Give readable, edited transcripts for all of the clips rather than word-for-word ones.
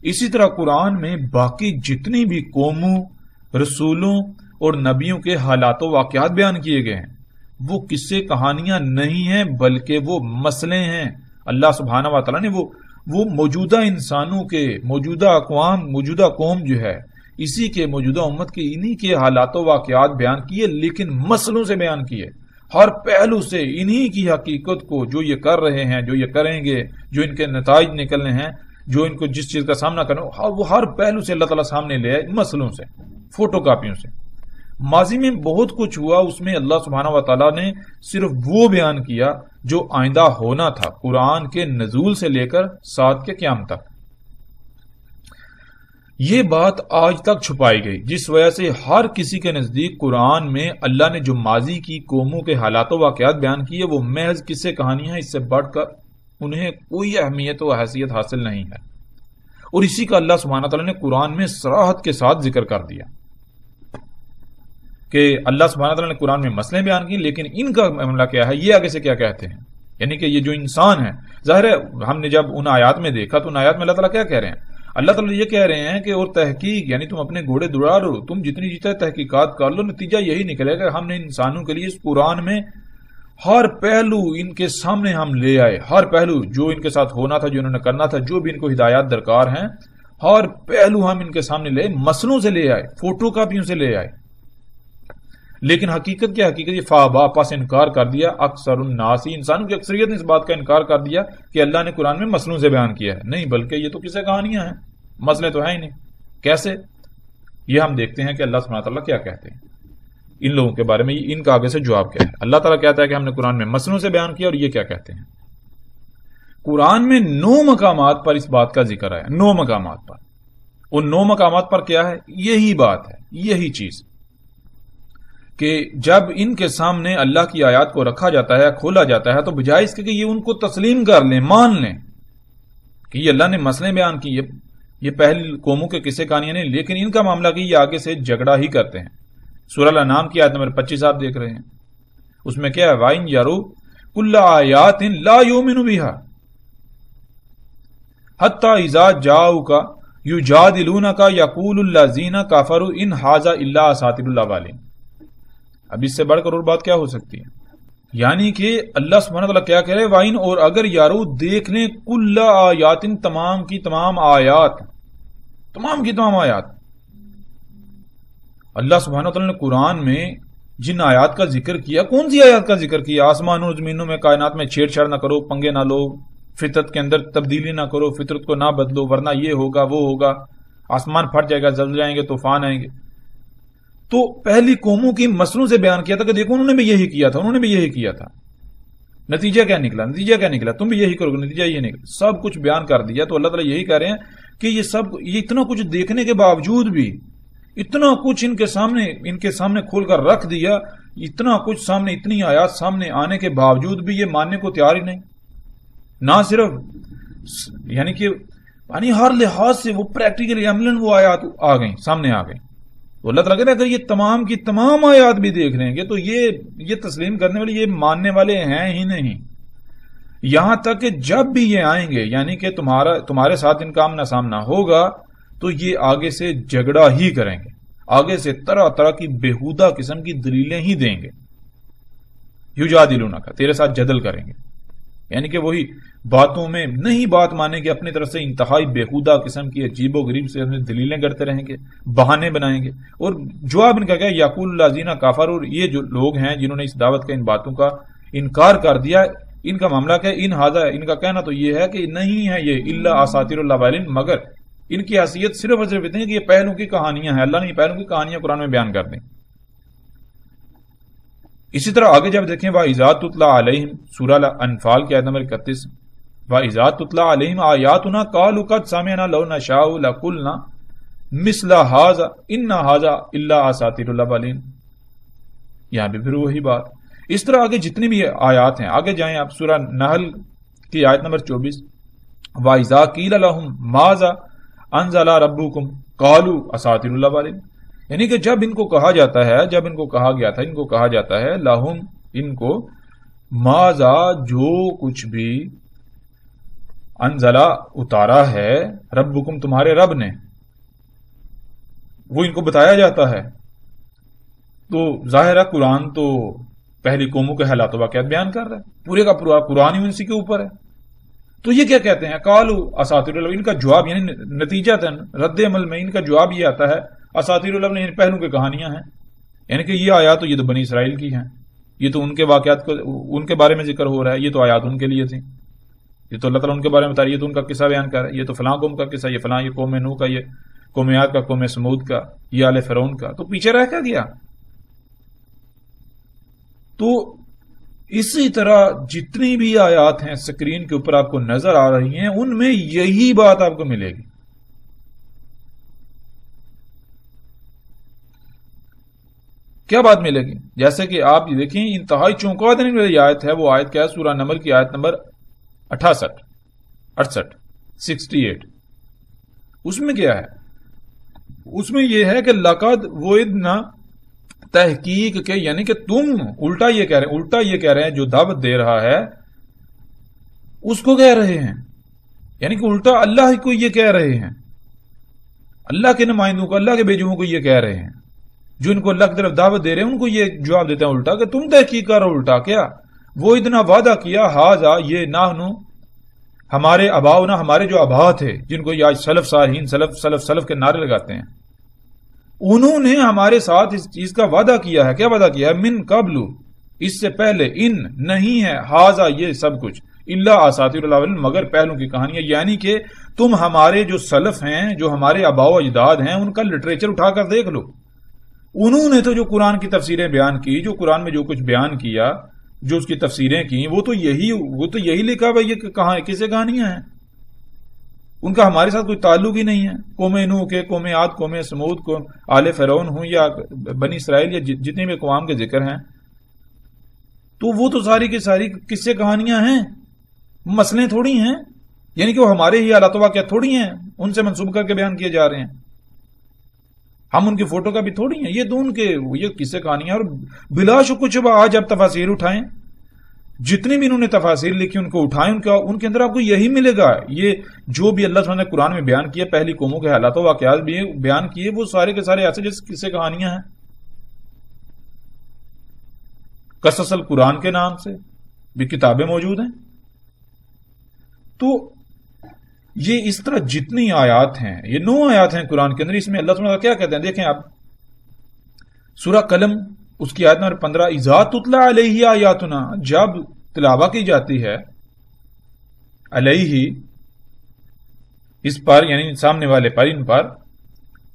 اسی طرح قرآن میں باقی جتنی بھی قوموں، رسولوں اور نبیوں کے حالات و واقعات بیان کیے گئے ہیں وہ قصے کہانیاں نہیں ہیں، بلکہ وہ مسئلے ہیں۔ اللہ سبحانہ و تعالیٰ نے وہ موجودہ انسانوں کے، موجودہ اقوام، موجودہ قوم جو ہے اسی کے، موجودہ امت کے انہی کے حالات و واقعات بیان کیے، لیکن مسئلوں سے بیان کیے، ہر پہلو سے انہی کی حقیقت کو، جو یہ کر رہے ہیں، جو یہ کریں گے، جو ان کے نتائج نکلنے ہیں، جو ان کو جس چیز کا سامنا کرنا، وہ ہر پہلو سے اللہ تعالیٰ سامنے لے آئے، مسئلوں سے، فوٹو کاپیوں سے۔ ماضی میں بہت کچھ ہوا، اس میں اللہ سبحانہ و تعالیٰ نے صرف وہ بیان کیا جو آئندہ ہونا تھا، قرآن کے نزول سے لے کر ساتھ کے قیام تک۔ یہ بات آج تک چھپائی گئی، جس وجہ سے ہر کسی کے نزدیک قرآن میں اللہ نے جو ماضی کی قوموں کے حالات و واقعات بیان کیے وہ محض قصے کہانیاں، اس سے بڑھ کر انہیں کوئی اہمیت و حیثیت حاصل نہیں ہے، اور اسی کا اللہ سبحانہ تعالیٰ نے قرآن میں صراحت کے ساتھ ذکر کر دیا کہ اللہ سبحانہ تعالیٰ نے قرآن میں مسئلے بیان کی، لیکن ان کا معاملہ کیا ہے، یہ آگے سے کیا کہتے ہیں۔ یعنی کہ یہ جو انسان ہے، ظاہر ہے ہم نے جب ان آیات میں دیکھا تو ان آیات میں اللہ تعالیٰ کیا کہہ رہے ہیں، اللہ تعالیٰ یہ کہہ رہے ہیں کہ اور تحقیق، یعنی تم اپنے گھوڑے دوڑا لو، تم جتنی جتنے تحقیقات کر لو، نتیجہ یہی نکلے گا ہم نے انسانوں کے لیے اس قرآن میں ہر پہلو ان کے سامنے ہم لے آئے، ہر پہلو جو ان کے ساتھ ہونا تھا، جو انہوں نے کرنا تھا، جو بھی ان کو ہدایات درکار ہیں، ہر پہلو ہم ان کے سامنے لے، مسئلوں سے لے آئے، فوٹو کاپیوں سے لے آئے۔ لیکن حقیقت کیا، حقیقت یہ فابا، پس انکار کر دیا اکثر الناس، انسانوں کی اکثریت نے اس بات کا انکار کر دیا کہ اللہ نے قرآن میں مسئلوں سے بیان کیا ہے، نہیں بلکہ یہ تو قصے کہانیاں ہیں، مسئلے تو ہیں ہی نہیں۔ کیسے؟ یہ ہم دیکھتے ہیں کہ اللہ سبحانہ تعالیٰ کیا کہتے ہیں ان لوگوں کے بارے میں، ان کا آگے سے جواب کیا ہے۔ اللہ تعالیٰ کہتا ہے کہ ہم نے قرآن میں مسئلوں سے بیان کیا، اور یہ کیا کہتے ہیں۔ قرآن میں 9 مقامات پر اس بات کا ذکر ہے، 9 مقامات پر۔ ان 9 مقامات پر کیا ہے؟ یہی بات ہے، یہی چیز کہ جب ان کے سامنے اللہ کی آیات کو رکھا جاتا ہے، کھولا جاتا ہے، تو بجائے اس کے کہ یہ ان کو تسلیم کر لیں، مان لیں کہ یہ اللہ نے مسئلے بیان کیے، یہ پہلی قوموں کے قصے کہانیاں نہیں، لیکن ان کا معاملہ کہ یہ آگے سے جھگڑا ہی کرتے ہیں۔ سورہ الانعام کی آیت نمبر 25 آپ دیکھ رہے ہیں، اس میں کیا ہے، وَإِن يَرَوْا كُلَّ آيَاتٍ لَا يُؤْمِنُوا بِهَا حَتَّى إِذَا جَاءُوكَ يُجَادِلُونَكَ يَقُولُ الَّذِينَ كَفَرُوا إِنْ هَٰذَا إِلَّا أَسَاطِيرُ الْأَوَّلِينَ۔ اب اس سے بڑھ کر اور بات کیا ہو سکتی ہے، یعنی کہ اللہ سبحانہ تعالیٰ کیا کہہ رہے ہیں، وَإِن، اور اگر یارو دیکھ لیں، کُلَّ آیَاتٍ، تمام کی تمام آیات، تمام کی تمام آیات۔ اللہ سبحانہ تعالیٰ نے قرآن میں جن آیات کا ذکر کیا، کون سی آیات کا ذکر کیا؟ آسمانوں اور زمینوں میں، کائنات میں چھیڑ چھاڑ نہ کرو، پنگے نہ لو، فطرت کے اندر تبدیلی نہ کرو، فطرت کو نہ بدلو ورنہ یہ ہوگا وہ ہوگا، آسمان پھٹ جائے گا، زلزلے آئیں گے، طوفان آئیں گے۔ تو پہلی قوموں کی مسئلوں سے بیان کیا تھا کہ دیکھو انہوں نے بھی یہی کیا تھا، انہوں نے بھی یہی کیا تھا، نتیجہ کیا نکلا، نتیجہ کیا نکلا، تم بھی یہی کرو گے، نتیجہ یہ نکلا، سب کچھ بیان کر دیا۔ تو اللہ تعالیٰ یہی کہہ رہے ہیں کہ یہ اتنا کچھ دیکھنے کے باوجود بھی، اتنا کچھ ان کے سامنے کھول کر رکھ دیا، اتنا کچھ سامنے، اتنی آیات سامنے آنے کے باوجود بھی یہ ماننے کو تیار ہی نہیں۔ نہ صرف یعنی ہر لحاظ سے وہ پریکٹیکلی عملاً وہ آیات آ گئیں، سامنے آ گئیں۔ تو اللہ تعالیٰ کہتا ہے اگر یہ تمام کی تمام آیات بھی دیکھ لیں گے تو یہ تسلیم کرنے والے، یہ ماننے والے ہیں ہی نہیں، یہاں تک کہ جب بھی یہ آئیں گے، یعنی کہ تمہارے ساتھ ان کا آمنا سامنا ہوگا تو یہ آگے سے جھگڑا ہی کریں گے، آگے سے طرح طرح کی بےہودہ قسم کی دلیلیں ہی دیں گے، یجادلونک، تیرے ساتھ جدل کریں گے، یعنی کہ وہی باتوں میں نہیں بات مانیں گے، اپنی طرف سے انتہائی بےہودہ قسم کی عجیب و غریب سے دلیلیں کرتے رہیں گے، بہانے بنائیں گے۔ اور جواب ان کا کیا ہے، یقول الذین کفروا، اور یہ جو لوگ ہیں جنہوں نے اس دعوت کا، ان باتوں کا انکار کر دیا، ان کا معاملہ کیا ہے، ان ھذا، ان کا کہنا تو یہ ہے کہ نہیں ہے یہ الا اساطیر الاولین، مگر ان کی حیثیت صرف اور صرف اتنی ہے کہ یہ پہلوں کی کہانیاں ہیں، اللہ نے یہ پہلوں کی کہانیاں قرآن میں بیان کر دیں۔ اسی طرح آگے جب دیکھیں وَإِذَا تُتْلَىٰ عَلَيْهِمْ، سورہ انفال کی آیت نمبر 31، وَإِذَا تُتْلَىٰ عَلَيْهِمْ آیَاتُنَا قَالُوا قَدْ سَمِعْنَا لَوْ نَشَاءُ لَقُلْنَا مِثْلَ هَٰذَا إِنَّ هَٰذَا إِلَّا أَسَاطِيرُ الْأَوَّلِينَ۔ یہاں بھی پھر وہی بات، اس طرح آگے جتنی بھی آیات ہیں، آگے جائیں آپ سورہ نحل کی آیت نمبر 24، وَإِذَا قِيلَ لَهُمْ مَاذَا أَنزَلَ رَبُّكُمْ قَالُوا أَسَاطِيرُ الْأَوَّلِينَ، یعنی کہ جب ان کو کہا جاتا ہے، جب ان کو کہا گیا تھا، ان کو کہا جاتا ہے لہم، ان کو، ماذا، جو کچھ بھی، انزلہ اتارا ہے ربکم تمہارے رب نے، وہ ان کو بتایا جاتا ہے. تو ظاہر ہے قرآن تو پہلی قوموں کے حالات و واقعات بیان کر رہا ہے، پورے کا پورا قرآن ہی اسی کے اوپر ہے. تو یہ کیا کہتے ہیں قالوا اساطیر الاولین، ان کا جواب یعنی نتیجہ رد عمل میں ان کا جواب یہ آتا ہے اساطیر الاولین یعنی پہلوں کی کہانیاں ہیں، یعنی کہ یہ آیات تو یہ تو بنی اسرائیل کی ہیں، یہ تو ان کے واقعات کو ان کے بارے میں ذکر ہو رہا ہے، یہ تو آیات ان کے لیے تھیں، یہ تو اللہ تعالیٰ ان کے بارے میں بتا رہا ہے، یہ تو ان کا قصہ بیان کر رہا ہے، یہ تو فلاں قوم کا قصہ، یہ فلاں، یہ قوم نوح کا، یہ قوم عاد کا، قوم سمود کا، یہ آل فرعون کا. تو پیچھے رہ کیا گیا. تو اسی طرح جتنی بھی آیات ہیں سکرین کے اوپر آپ کو نظر آ رہی ہیں ان میں یہی بات آپ کو ملے گی. کیا بات ملے گی؟ جیسے کہ آپ یہ دیکھیں انتہائی چونکا دینے والی آیت ہے، وہ آیت کیا ہے؟ سورہ نمل کی آیت نمبر 68. اس میں کیا ہے؟ اس میں یہ ہے کہ لقد وعدنا، تحقیق کے، یعنی کہ تم الٹا یہ کہہ رہے ہیں جو دعوت دے رہا ہے اس کو کہہ رہے ہیں، یعنی کہ الٹا اللہ کو یہ کہہ رہے ہیں، اللہ کے نمائندوں کو، اللہ کے بھیجوں کو یہ کہہ رہے ہیں، جو ان کو اللہ کی طرف دعوت دے رہے ہیں ان کو یہ جواب دیتے ہیں الٹا کہ تم تحقیق کر رہو. الٹا کیا؟ وہ اتنا وعدہ کیا ہاذا، یہ نحنو ہمارے اباؤنا، ہمارے جو ابا تھے جن کو یہ آج سلف صالحین سلف کے نعرے لگاتے ہیں، انہوں نے ہمارے ساتھ اس چیز کا وعدہ کیا ہے. کیا وعدہ کیا ہے؟ من قبل، اس سے پہلے، ان نہیں ہے، ہاذا یہ سب کچھ، الا اساطیر الاولین مگر پہلوں کی کہانیاں، یعنی کہ تم ہمارے جو سلف ہیں، جو ہمارے آباء و اجداد ہیں، ان کا لٹریچر اٹھا کر دیکھ لو. انہوں نے تو جو قرآن کی تفسیریں بیان کی، جو قرآن میں جو کچھ بیان کیا، جو اس کی تفسیریں کی، وہ تو یہی لکھا بھائی یہ کہاں کسے کہانیاں ہیں، ان کا ہمارے ساتھ کوئی تعلق ہی نہیں ہے. قوم نوح کے، قوم عاد، قوم سمود، کو آل فرعون ہوں یا بنی اسرائیل یا جتنے بھی اقوام کے ذکر ہیں، تو وہ تو ساری کی ساری قصے کہانیاں ہیں، مسئلے تھوڑی ہیں، یعنی کہ وہ ہمارے ہی حالات و واقعات تھوڑی ہیں ان سے منسوب کر کے بیان کیے جا رہے ہیں، ہم ان کی فوٹو کا بھی تھوڑی ہیں، یہ تو ان کے یہ قصے کہانیاں. اور بلا شک شبہ آج آپ تفاسیر اٹھائیں، جتنی بھی انہوں نے تفاسیر لکھی ان کو اٹھائیں، ان کے اندر آپ کو یہی ملے گا. یہ جو بھی اللہ تعالیٰ نے قرآن میں بیان کیا، پہلی قوموں کے حالات و واقعات بھی بیان کیے، وہ سارے کے سارے ایسے جیسے قصے کہانیاں ہیں. قصص القرآن کے نام سے بھی کتابیں موجود ہیں. تو یہ اس طرح جتنی آیات ہیں، یہ 9 آیات ہیں قرآن کے اندر، اس میں اللہ تعالیٰ کیا کہتے ہیں دیکھیں آپ. سورہ قلم اس کی آیت نمبر 15، اذا تتلی علیہ آیاتنا، جب تلاوت کی جاتی ہے علیہ اس پر، یعنی سامنے والے پر، ان پر،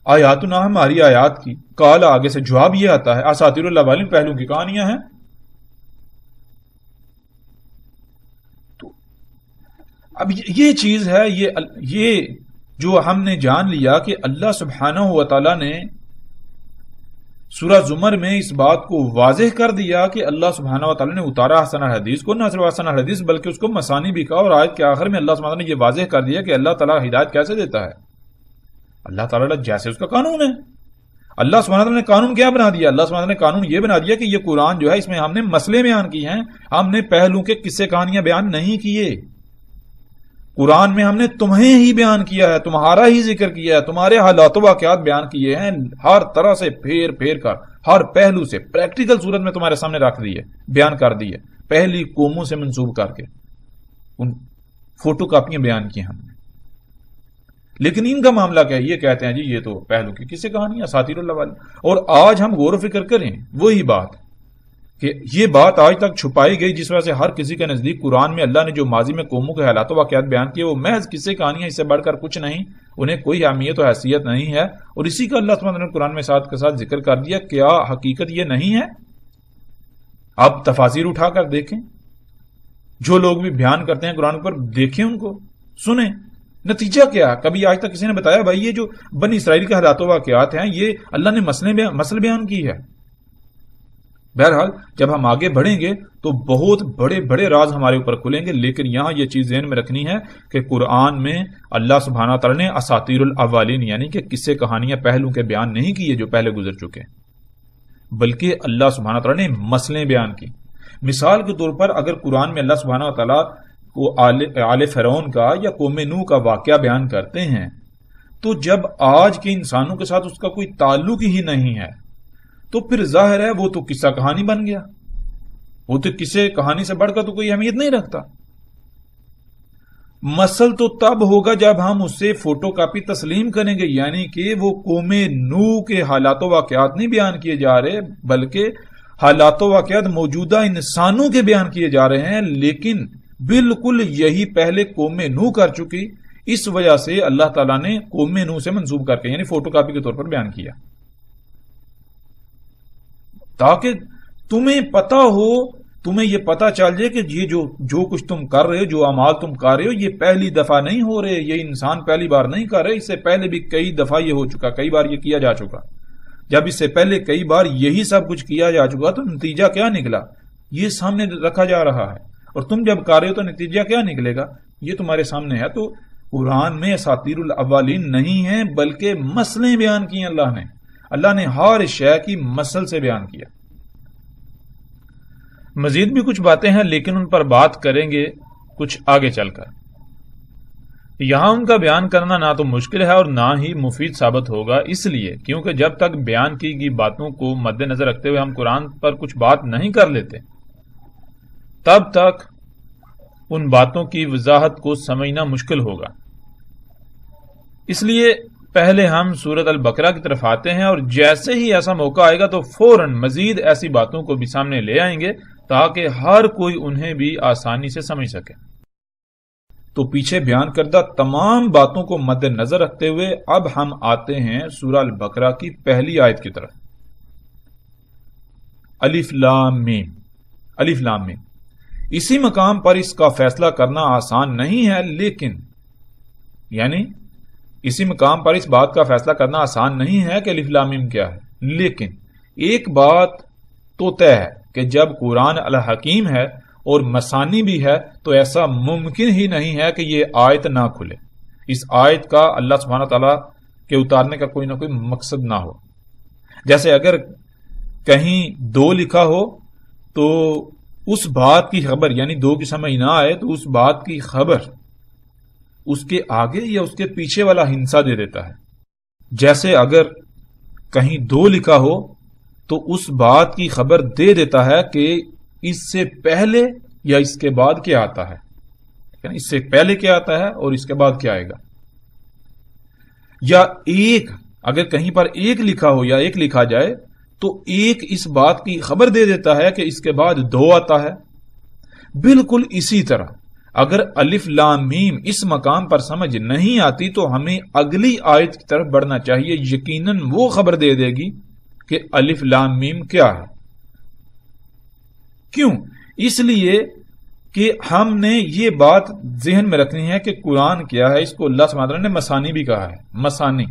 آیاتنا ہماری آیات کی، قال آگے سے جواب یہ آتا ہے اساطیر الاولین پہلوں کی کہانیاں ہیں. تو اب یہ چیز ہے، یہ جو ہم نے جان لیا کہ اللہ سبحانہ و تعالی نے سورہ زمر میں اس بات کو واضح کر دیا کہ اللہ سبحانہ و تعالی نے اتارا حسن الحدیث کو، نہ صرف حسن الحدیث بلکہ اس کو مسانی بھی کہا. اور آیت کے آخر میں اللہ سبحانہ نے یہ واضح کر دیا کہ اللہ تعالیٰ ہدایت کیسے دیتا ہے. اللہ تعالیٰ جیسے اس کا قانون ہے، اللہ سبحانہ تعالیٰ نے قانون کیا بنا دیا؟ اللہ سبحانہ نے قانون یہ بنا دیا کہ یہ قرآن جو ہے اس میں ہم نے مسئلے بیان کیے ہیں، ہم نے پہلوں کے قصے کہانیاں بیان نہیں کیے. قرآن میں ہم نے تمہیں ہی بیان کیا ہے، تمہارا ہی ذکر کیا ہے، تمہارے حالات و واقعات بیان کیے ہیں، ہر طرح سے پھیر پھیر کر، ہر پہلو سے پریکٹیکل صورت میں تمہارے سامنے رکھ دیے، بیان کر دیے، پہلی قوموں سے منسوب کر کے ان فوٹو کاپیاں بیان کی ہم نے. لیکن ان کا معاملہ کیا ہے؟ یہ کہتے ہیں جی یہ تو پہلو کی کسی کہانی اساطیر الاولین. اور آج ہم غور و فکر کریں وہی بات کہ یہ بات آج تک چھپائی گئی، جس وجہ سے ہر کسی کے نزدیک قرآن میں اللہ نے جو ماضی میں قوموں کے حالات و واقعات بیان کیے وہ محض قصے کہانیاں، اس سے بڑھ کر کچھ نہیں، انہیں کوئی اہمیت و حیثیت نہیں ہے. اور اسی کا اللہ تعالیٰ نے قرآن میں ساتھ کے ساتھ ذکر کر دیا. کیا حقیقت یہ نہیں ہے؟ آپ تفاسیر اٹھا کر دیکھیں، جو لوگ بھی بیان کرتے ہیں قرآن پر، دیکھیں ان کو، سنیں، نتیجہ کیا؟ کبھی آج تک کسی نے بتایا بھائی یہ جو بنی اسرائیل کے حالات و واقعات ہیں یہ اللہ نے مسئلے بیان کی ہے؟ بہرحال جب ہم آگے بڑھیں گے تو بہت بڑے بڑے راز ہمارے اوپر کھلیں گے. لیکن یہاں یہ چیز ذہن میں رکھنی ہے کہ قرآن میں اللہ سبحانہ تعالیٰ نے اساطیر الاولین یعنی کہ قصے کہانیاں پہلوں کے بیان نہیں کیے جو پہلے گزر چکے، بلکہ اللہ سبحانہ تعالیٰ نے مسئلے بیان کی. مثال کے طور پر اگر قرآن میں اللہ سبحانہ تعالیٰ آل فرعون کا یا قوم نوح کا واقعہ بیان کرتے ہیں تو جب آج کے انسانوں کے ساتھ اس کا کوئی تعلق ہی نہیں ہے تو پھر ظاہر ہے وہ تو قصہ کہانی بن گیا، وہ تو قصے کہانی سے بڑھ کر تو کوئی اہمیت نہیں رکھتا۔ مسل تو تب ہوگا جب ہم اسے فوٹو کاپی تسلیم کریں گے، یعنی کہ وہ قوم نوح کے حالات و واقعات نہیں بیان کیے جا رہے بلکہ حالات و واقعات موجودہ انسانوں کے بیان کیے جا رہے ہیں، لیکن بالکل یہی پہلے قوم نوح کر چکی، اس وجہ سے اللہ تعالیٰ نے قوم نوح سے منسوب کر کے یعنی فوٹو کاپی کے طور پر بیان کیا، تاکہ تمہیں پتا ہو، تمہیں یہ پتا چل جائے کہ یہ جو کچھ تم کر رہے ہو، جو اعمال تم کر رہے ہو، یہ پہلی دفعہ نہیں ہو رہے، یہ انسان پہلی بار نہیں کر رہے، اس سے پہلے بھی کئی دفعہ یہ ہو چکا، کئی بار یہ کیا جا چکا۔ جب اس سے پہلے کئی بار یہی سب کچھ کیا جا چکا تو نتیجہ کیا نکلا، یہ سامنے رکھا جا رہا ہے، اور تم جب کر رہے ہو تو نتیجہ کیا نکلے گا، یہ تمہارے سامنے ہے۔ تو قرآن میں اساطیر الاولین نہیں ہیں بلکہ مسئلے بیان کیے اللہ نے ہر شے کی مسل سے بیان کیا۔ مزید بھی کچھ باتیں ہیں لیکن ان پر بات کریں گے کچھ آگے چل کر۔ یہاں ان کا بیان کرنا نہ تو مشکل ہے اور نہ ہی مفید ثابت ہوگا، اس لیے کیونکہ جب تک بیان کی گئی باتوں کو مد نظر رکھتے ہوئے ہم قرآن پر کچھ بات نہیں کر لیتے تب تک ان باتوں کی وضاحت کو سمجھنا مشکل ہوگا۔ اس لیے پہلے ہم سورۃ البقرہ کی طرف آتے ہیں، اور جیسے ہی ایسا موقع آئے گا تو فوراً مزید ایسی باتوں کو بھی سامنے لے آئیں گے تاکہ ہر کوئی انہیں بھی آسانی سے سمجھ سکے۔ تو پیچھے بیان کردہ تمام باتوں کو مد نظر رکھتے ہوئے اب ہم آتے ہیں سورہ البقرہ کی پہلی آیت کی طرف۔ الف لام میم، الف لام میم۔ اسی مقام پر اس کا فیصلہ کرنا آسان نہیں ہے، لیکن یعنی اسی مقام پر اس بات کا فیصلہ کرنا آسان نہیں ہے کہ الف لام میم کیا ہے، لیکن ایک بات تو طے ہے کہ جب قرآن الحکیم ہے اور مسانی بھی ہے تو ایسا ممکن ہی نہیں ہے کہ یہ آیت نہ کھلے، اس آیت کا اللہ سبحانہ تعالیٰ کے اتارنے کا کوئی نہ کوئی مقصد نہ ہو۔ جیسے اگر کہیں 2 لکھا ہو تو اس بات کی خبر یعنی 2 کی سمجھ نہ آئے تو اس بات کی خبر اس کے آگے یا اس کے پیچھے والا ہنسا دے دیتا ہے۔ جیسے اگر کہیں 2 لکھا ہو تو اس بات کی خبر دے دیتا ہے کہ اس سے پہلے یا اس کے بعد کیا آتا ہے، یعنی اس سے پہلے کیا آتا ہے اور اس کے بعد کیا آئے گا۔ یا اگر کہیں پر 1 لکھا ہو یا 1 لکھا جائے تو 1 اس بات کی خبر دے دیتا ہے کہ اس کے بعد 2 آتا ہے۔ بالکل اسی طرح اگر الف لام میم اس مقام پر سمجھ نہیں آتی تو ہمیں اگلی آیت کی طرف بڑھنا چاہیے، یقیناً وہ خبر دے دے گی کہ الف لام میم کیا ہے۔ کیوں؟ اس لیے کہ ہم نے یہ بات ذہن میں رکھنی ہے کہ قرآن کیا ہے، اس کو اللہ سبحانہ وتعالیٰ نے مسانی بھی کہا ہے، مسانی۔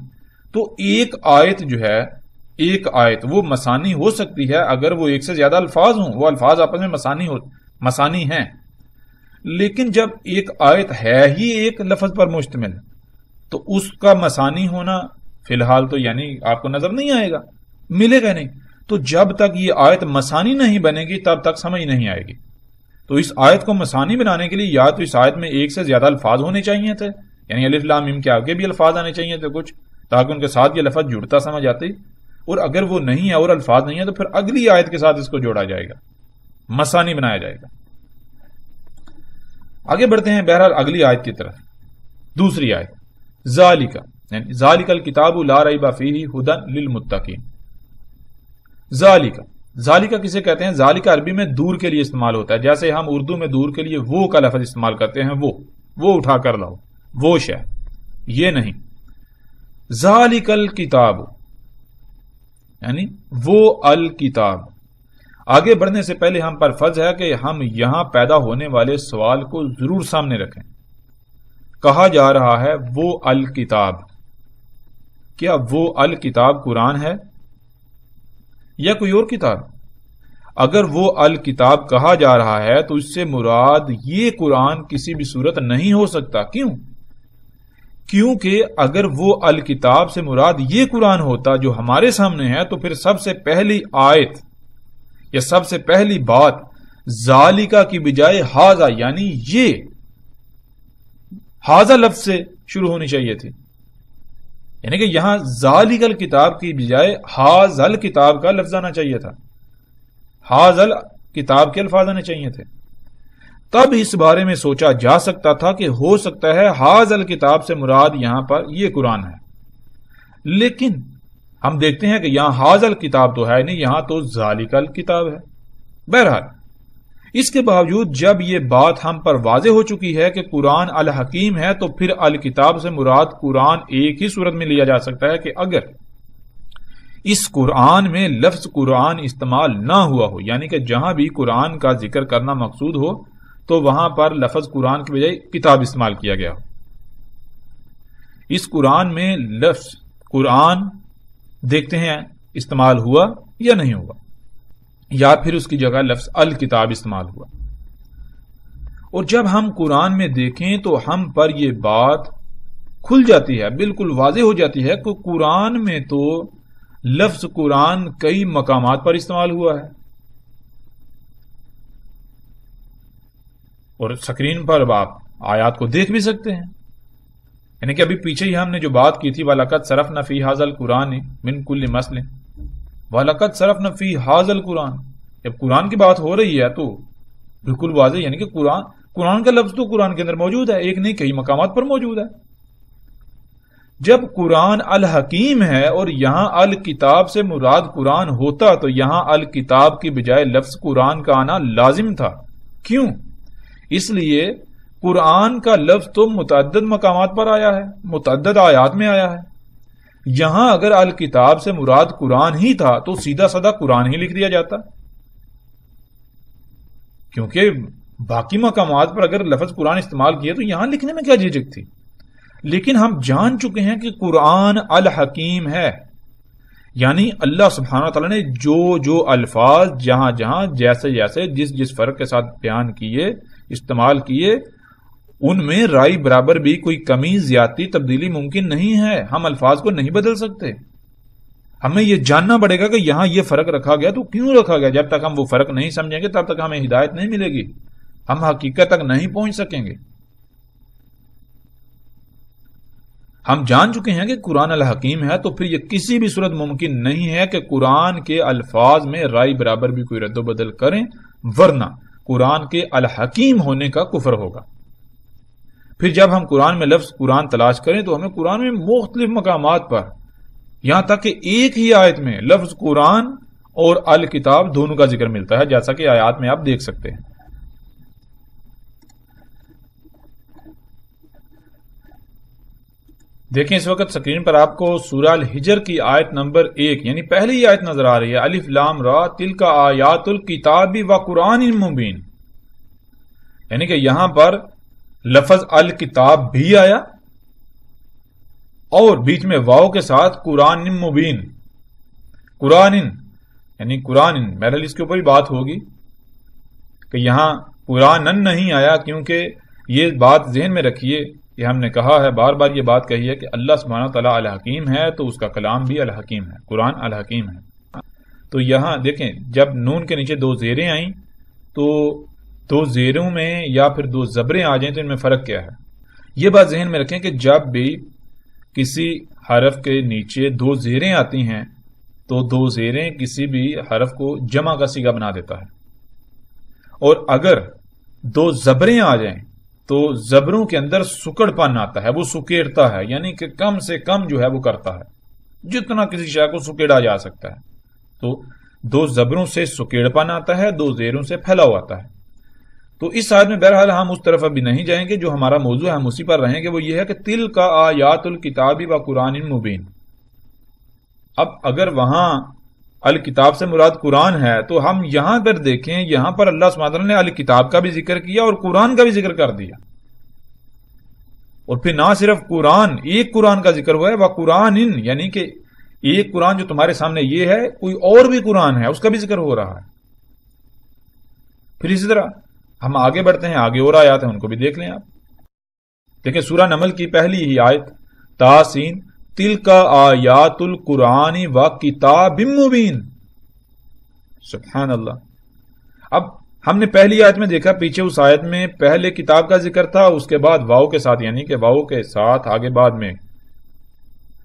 تو ایک آیت جو ہے، ایک آیت وہ مسانی ہو سکتی ہے اگر وہ 1 سے زیادہ الفاظ ہوں، وہ الفاظ آپس میں مسانی ہیں، لیکن جب ایک آیت ہے ہی ایک لفظ پر مشتمل تو اس کا مسانی ہونا فی الحال تو یعنی آپ کو نظر نہیں آئے گا، ملے گا نہیں۔ تو جب تک یہ آیت مسانی نہیں بنے گی تب تک سمجھ نہیں آئے گی۔ تو اس آیت کو مسانی بنانے کے لیے یا تو اس آیت میں 1 سے زیادہ الفاظ ہونے چاہیے تھے، یعنی الف لام میم کے آگے بھی الفاظ آنے چاہیے تھے کچھ، تاکہ ان کے ساتھ یہ لفظ جڑتا سمجھ آتے، اور اگر وہ نہیں ہے اور الفاظ نہیں ہے تو پھر اگلی آیت کے ساتھ اس کو جوڑا جائے گا، مسانی بنایا جائے گا۔ آگے بڑھتے ہیں بہرحال اگلی آیت کی طرف۔ دوسری آیت ذالک، یعنی ذالک الکتاب لا ریب فیہ ھدی للمتقین۔ ذالک کسے کہتے ہیں؟ ذالک عربی میں دور کے لیے استعمال ہوتا ہے، جیسے ہم اردو میں دور کے لیے وہ کا لفظ استعمال کرتے ہیں، وہ اٹھا کر لاؤ، وہ شے، یہ نہیں۔ ذالک الکتاب یعنی وہ الکتاب۔ آگے بڑھنے سے پہلے ہم پر فرض ہے کہ ہم یہاں پیدا ہونے والے سوال کو ضرور سامنے رکھیں۔ کہا جا رہا ہے وہ الکتاب، کیا وہ الکتاب قرآن ہے یا کوئی اور کتاب؟ اگر وہ الکتاب کہا جا رہا ہے تو اس سے مراد یہ قرآن کسی بھی صورت نہیں ہو سکتا۔ کیوں؟ کیونکہ اگر وہ الکتاب سے مراد یہ قرآن ہوتا جو ہمارے سامنے ہے تو پھر سب سے پہلی آیت یا سب سے پہلی بات ذالکہ کی بجائے ھذا یعنی یہ حاضہ لفظ سے شروع ہونی چاہیے تھی، یعنی کہ یہاں ذالک کتاب کی بجائے حاضل کتاب کا لفظ آنا چاہیے تھا، حاضل کتاب کے الفاظ آنے چاہیے تھے، تب اس بارے میں سوچا جا سکتا تھا کہ ہو سکتا ہے حاضل کتاب سے مراد یہاں پر یہ قرآن ہے، لیکن ہم دیکھتے ہیں کہ یہاں حاضل کتاب تو ہے نہیں، یہاں تو ذالک کتاب ہے۔ بہرحال اس کے باوجود جب یہ بات ہم پر واضح ہو چکی ہے کہ قرآن الحکیم ہے، تو پھر الکتاب سے مراد قرآن ایک ہی صورت میں لیا جا سکتا ہے کہ اگر اس قرآن میں لفظ قرآن استعمال نہ ہوا ہو، یعنی کہ جہاں بھی قرآن کا ذکر کرنا مقصود ہو تو وہاں پر لفظ قرآن کی بجائے کتاب استعمال کیا گیا ہو۔ اس قرآن میں لفظ قرآن دیکھتے ہیں استعمال ہوا یا نہیں ہوا، یا پھر اس کی جگہ لفظ الکتاب استعمال ہوا۔ اور جب ہم قرآن میں دیکھیں تو ہم پر یہ بات کھل جاتی ہے، بالکل واضح ہو جاتی ہے کہ قرآن میں تو لفظ قرآن کئی مقامات پر استعمال ہوا ہے، اور سکرین پر آپ آیات کو دیکھ بھی سکتے ہیں، یعنی کہ ابھی پیچھے ہی ہم نے جو بات کی تھی وَلَقَدْ صَرَفْنَا فِي هَذَا الْقُرْآنِ مِنْ كُلِّ مَثْلٍ، وَلَقَدْ صَرَفْنَا فِي هَذَا الْقُرْآنِ، جب قرآن کی بات ہو رہی ہے تو بالکل واضح، یعنی کہ قرآن کا لفظ تو قرآن کے اندر موجود ہے، ایک نہیں کئی مقامات پر موجود ہے۔ جب قرآن الحکیم ہے اور یہاں الکتاب سے مراد قرآن ہوتا تو یہاں الکتاب کی بجائے لفظ قرآن کا آنا لازم تھا۔ کیوں؟ اس لیے قرآن کا لفظ تو متعدد مقامات پر آیا ہے، متعدد آیات میں آیا ہے، یہاں اگر الکتاب سے مراد قرآن ہی تھا تو سیدھا سادہ قرآن ہی لکھ دیا جاتا، کیونکہ باقی مقامات پر اگر لفظ قرآن استعمال کیا تو یہاں لکھنے میں کیا جھجک تھی۔ لیکن ہم جان چکے ہیں کہ قرآن الحکیم ہے، یعنی اللہ سبحانہ وتعالی نے جو الفاظ جہاں جہاں جیسے جیسے جس فرق کے ساتھ بیان کیے، استعمال کیے، ان میں رائے برابر بھی کوئی کمی زیادتی تبدیلی ممکن نہیں ہے، ہم الفاظ کو نہیں بدل سکتے۔ ہمیں یہ جاننا پڑے گا کہ یہاں یہ فرق رکھا گیا تو کیوں رکھا گیا۔ جب تک ہم وہ فرق نہیں سمجھیں گے تب تک ہمیں ہدایت نہیں ملے گی، ہم حقیقت تک نہیں پہنچ سکیں گے۔ ہم جان چکے ہیں کہ قرآن الحکیم ہے، تو پھر یہ کسی بھی صورت ممکن نہیں ہے کہ قرآن کے الفاظ میں رائے برابر بھی کوئی رد و بدل کریں، ورنہ قرآن کے الحکیم ہونے کا کفر ہوگا۔ پھر جب ہم قرآن میں لفظ قرآن تلاش کریں تو ہمیں قرآن میں مختلف مقامات پر، یہاں تک کہ ایک ہی آیت میں لفظ قرآن اور الکتاب دونوں کا ذکر ملتا ہے، جیسا کہ آیات میں آپ دیکھ سکتے ہیں۔ دیکھیں اس وقت سکرین پر آپ کو سورہ الحجر کی آیت نمبر 1 یعنی پہلی آیت نظر آ رہی ہے، الف لام را تلک آیات الکتاب و قرآن مبین، یعنی کہ یہاں پر لفظ الکتاب بھی آیا اور بیچ میں واو کے ساتھ قرآن مبین، قرآن یعنی قرآن، بہرحال اس کے اوپر ہی بات ہوگی کہ یہاں قرآن نہیں آیا، کیونکہ یہ بات ذہن میں رکھیے، یہ ہم نے کہا ہے، بار بار یہ بات کہی ہے کہ اللہ سبحانہ تعالیٰ الحکیم ہے تو اس کا کلام بھی الحکیم ہے، قرآن الحکیم ہے۔ تو یہاں دیکھیں جب نون کے نیچے دو زیریں آئیں تو دو زیروں میں یا پھر دو زبریں آ جائیں تو ان میں فرق کیا ہے، یہ بات ذہن میں رکھیں کہ جب بھی کسی حرف کے نیچے دو زیریں آتی ہیں تو دو زیریں کسی بھی حرف کو جمع کا صیغہ بنا دیتا ہے، اور اگر دو زبریں آ جائیں تو زبروں کے اندر سکڑ پن آتا ہے، وہ سکیڑتا ہے، یعنی کہ کم سے کم جو ہے وہ کرتا ہے، جتنا کسی شے کو سکیڑا جا سکتا ہے۔ تو دو زبروں سے سکیڑ پن آتا ہے، دو زیروں سے پھیلاؤ آتا ہے۔ تو اس آیت میں بہرحال ہم اس طرف ابھی نہیں جائیں گے، جو ہمارا موضوع ہے ہم اسی پر رہیں گے، وہ یہ ہے کہ تل کا آیات الکتاب و قرآن مبین۔ اب اگر وہاں الکتاب سے مراد قرآن ہے تو ہم یہاں پر دیکھیں، یہاں پر اللہ سبحانہ وتعالی نے الکتاب کا بھی ذکر کیا اور قرآن کا بھی ذکر کر دیا، اور پھر نہ صرف قرآن، ایک قرآن کا ذکر ہوا ہے، وہ قرآن یعنی کہ ایک قرآن جو تمہارے سامنے یہ ہے، کوئی اور بھی قرآن ہے اس کا بھی ذکر ہو رہا ہے۔ پھر اسی طرح ہم آگے بڑھتے ہیں، آگے اور آیات ہیں ان کو بھی دیکھ لیں آپ۔ دیکھیں سورہ نمل کی پہلی ہی آیت تاسین تلک آیات القرآن و کتاب مبین، سبحان اللہ۔ اب ہم نے پہلی آیت میں دیکھا پیچھے اس آیت میں پہلے کتاب کا ذکر تھا، اس کے بعد واؤ کے ساتھ، یعنی کہ واؤ کے ساتھ آگے بعد میں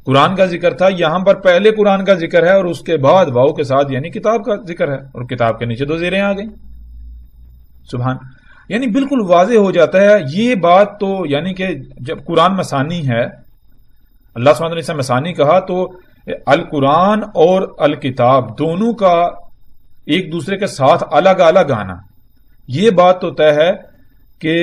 قرآن کا ذکر تھا. یہاں پر پہلے قرآن کا ذکر ہے اور اس کے بعد واؤ کے ساتھ یعنی کتاب کا ذکر ہے، اور کتاب کے نیچے 2 زیریں آ گئی. سبحان، یعنی بالکل واضح ہو جاتا ہے یہ بات. تو یعنی کہ جب قرآن مسانی ہے، اللہ سبحانہ وتعالی نے اسے مسانی کہا، تو القرآن اور الکتاب دونوں کا ایک دوسرے کے ساتھ الگ الگ آنا، یہ بات تو طے ہے کہ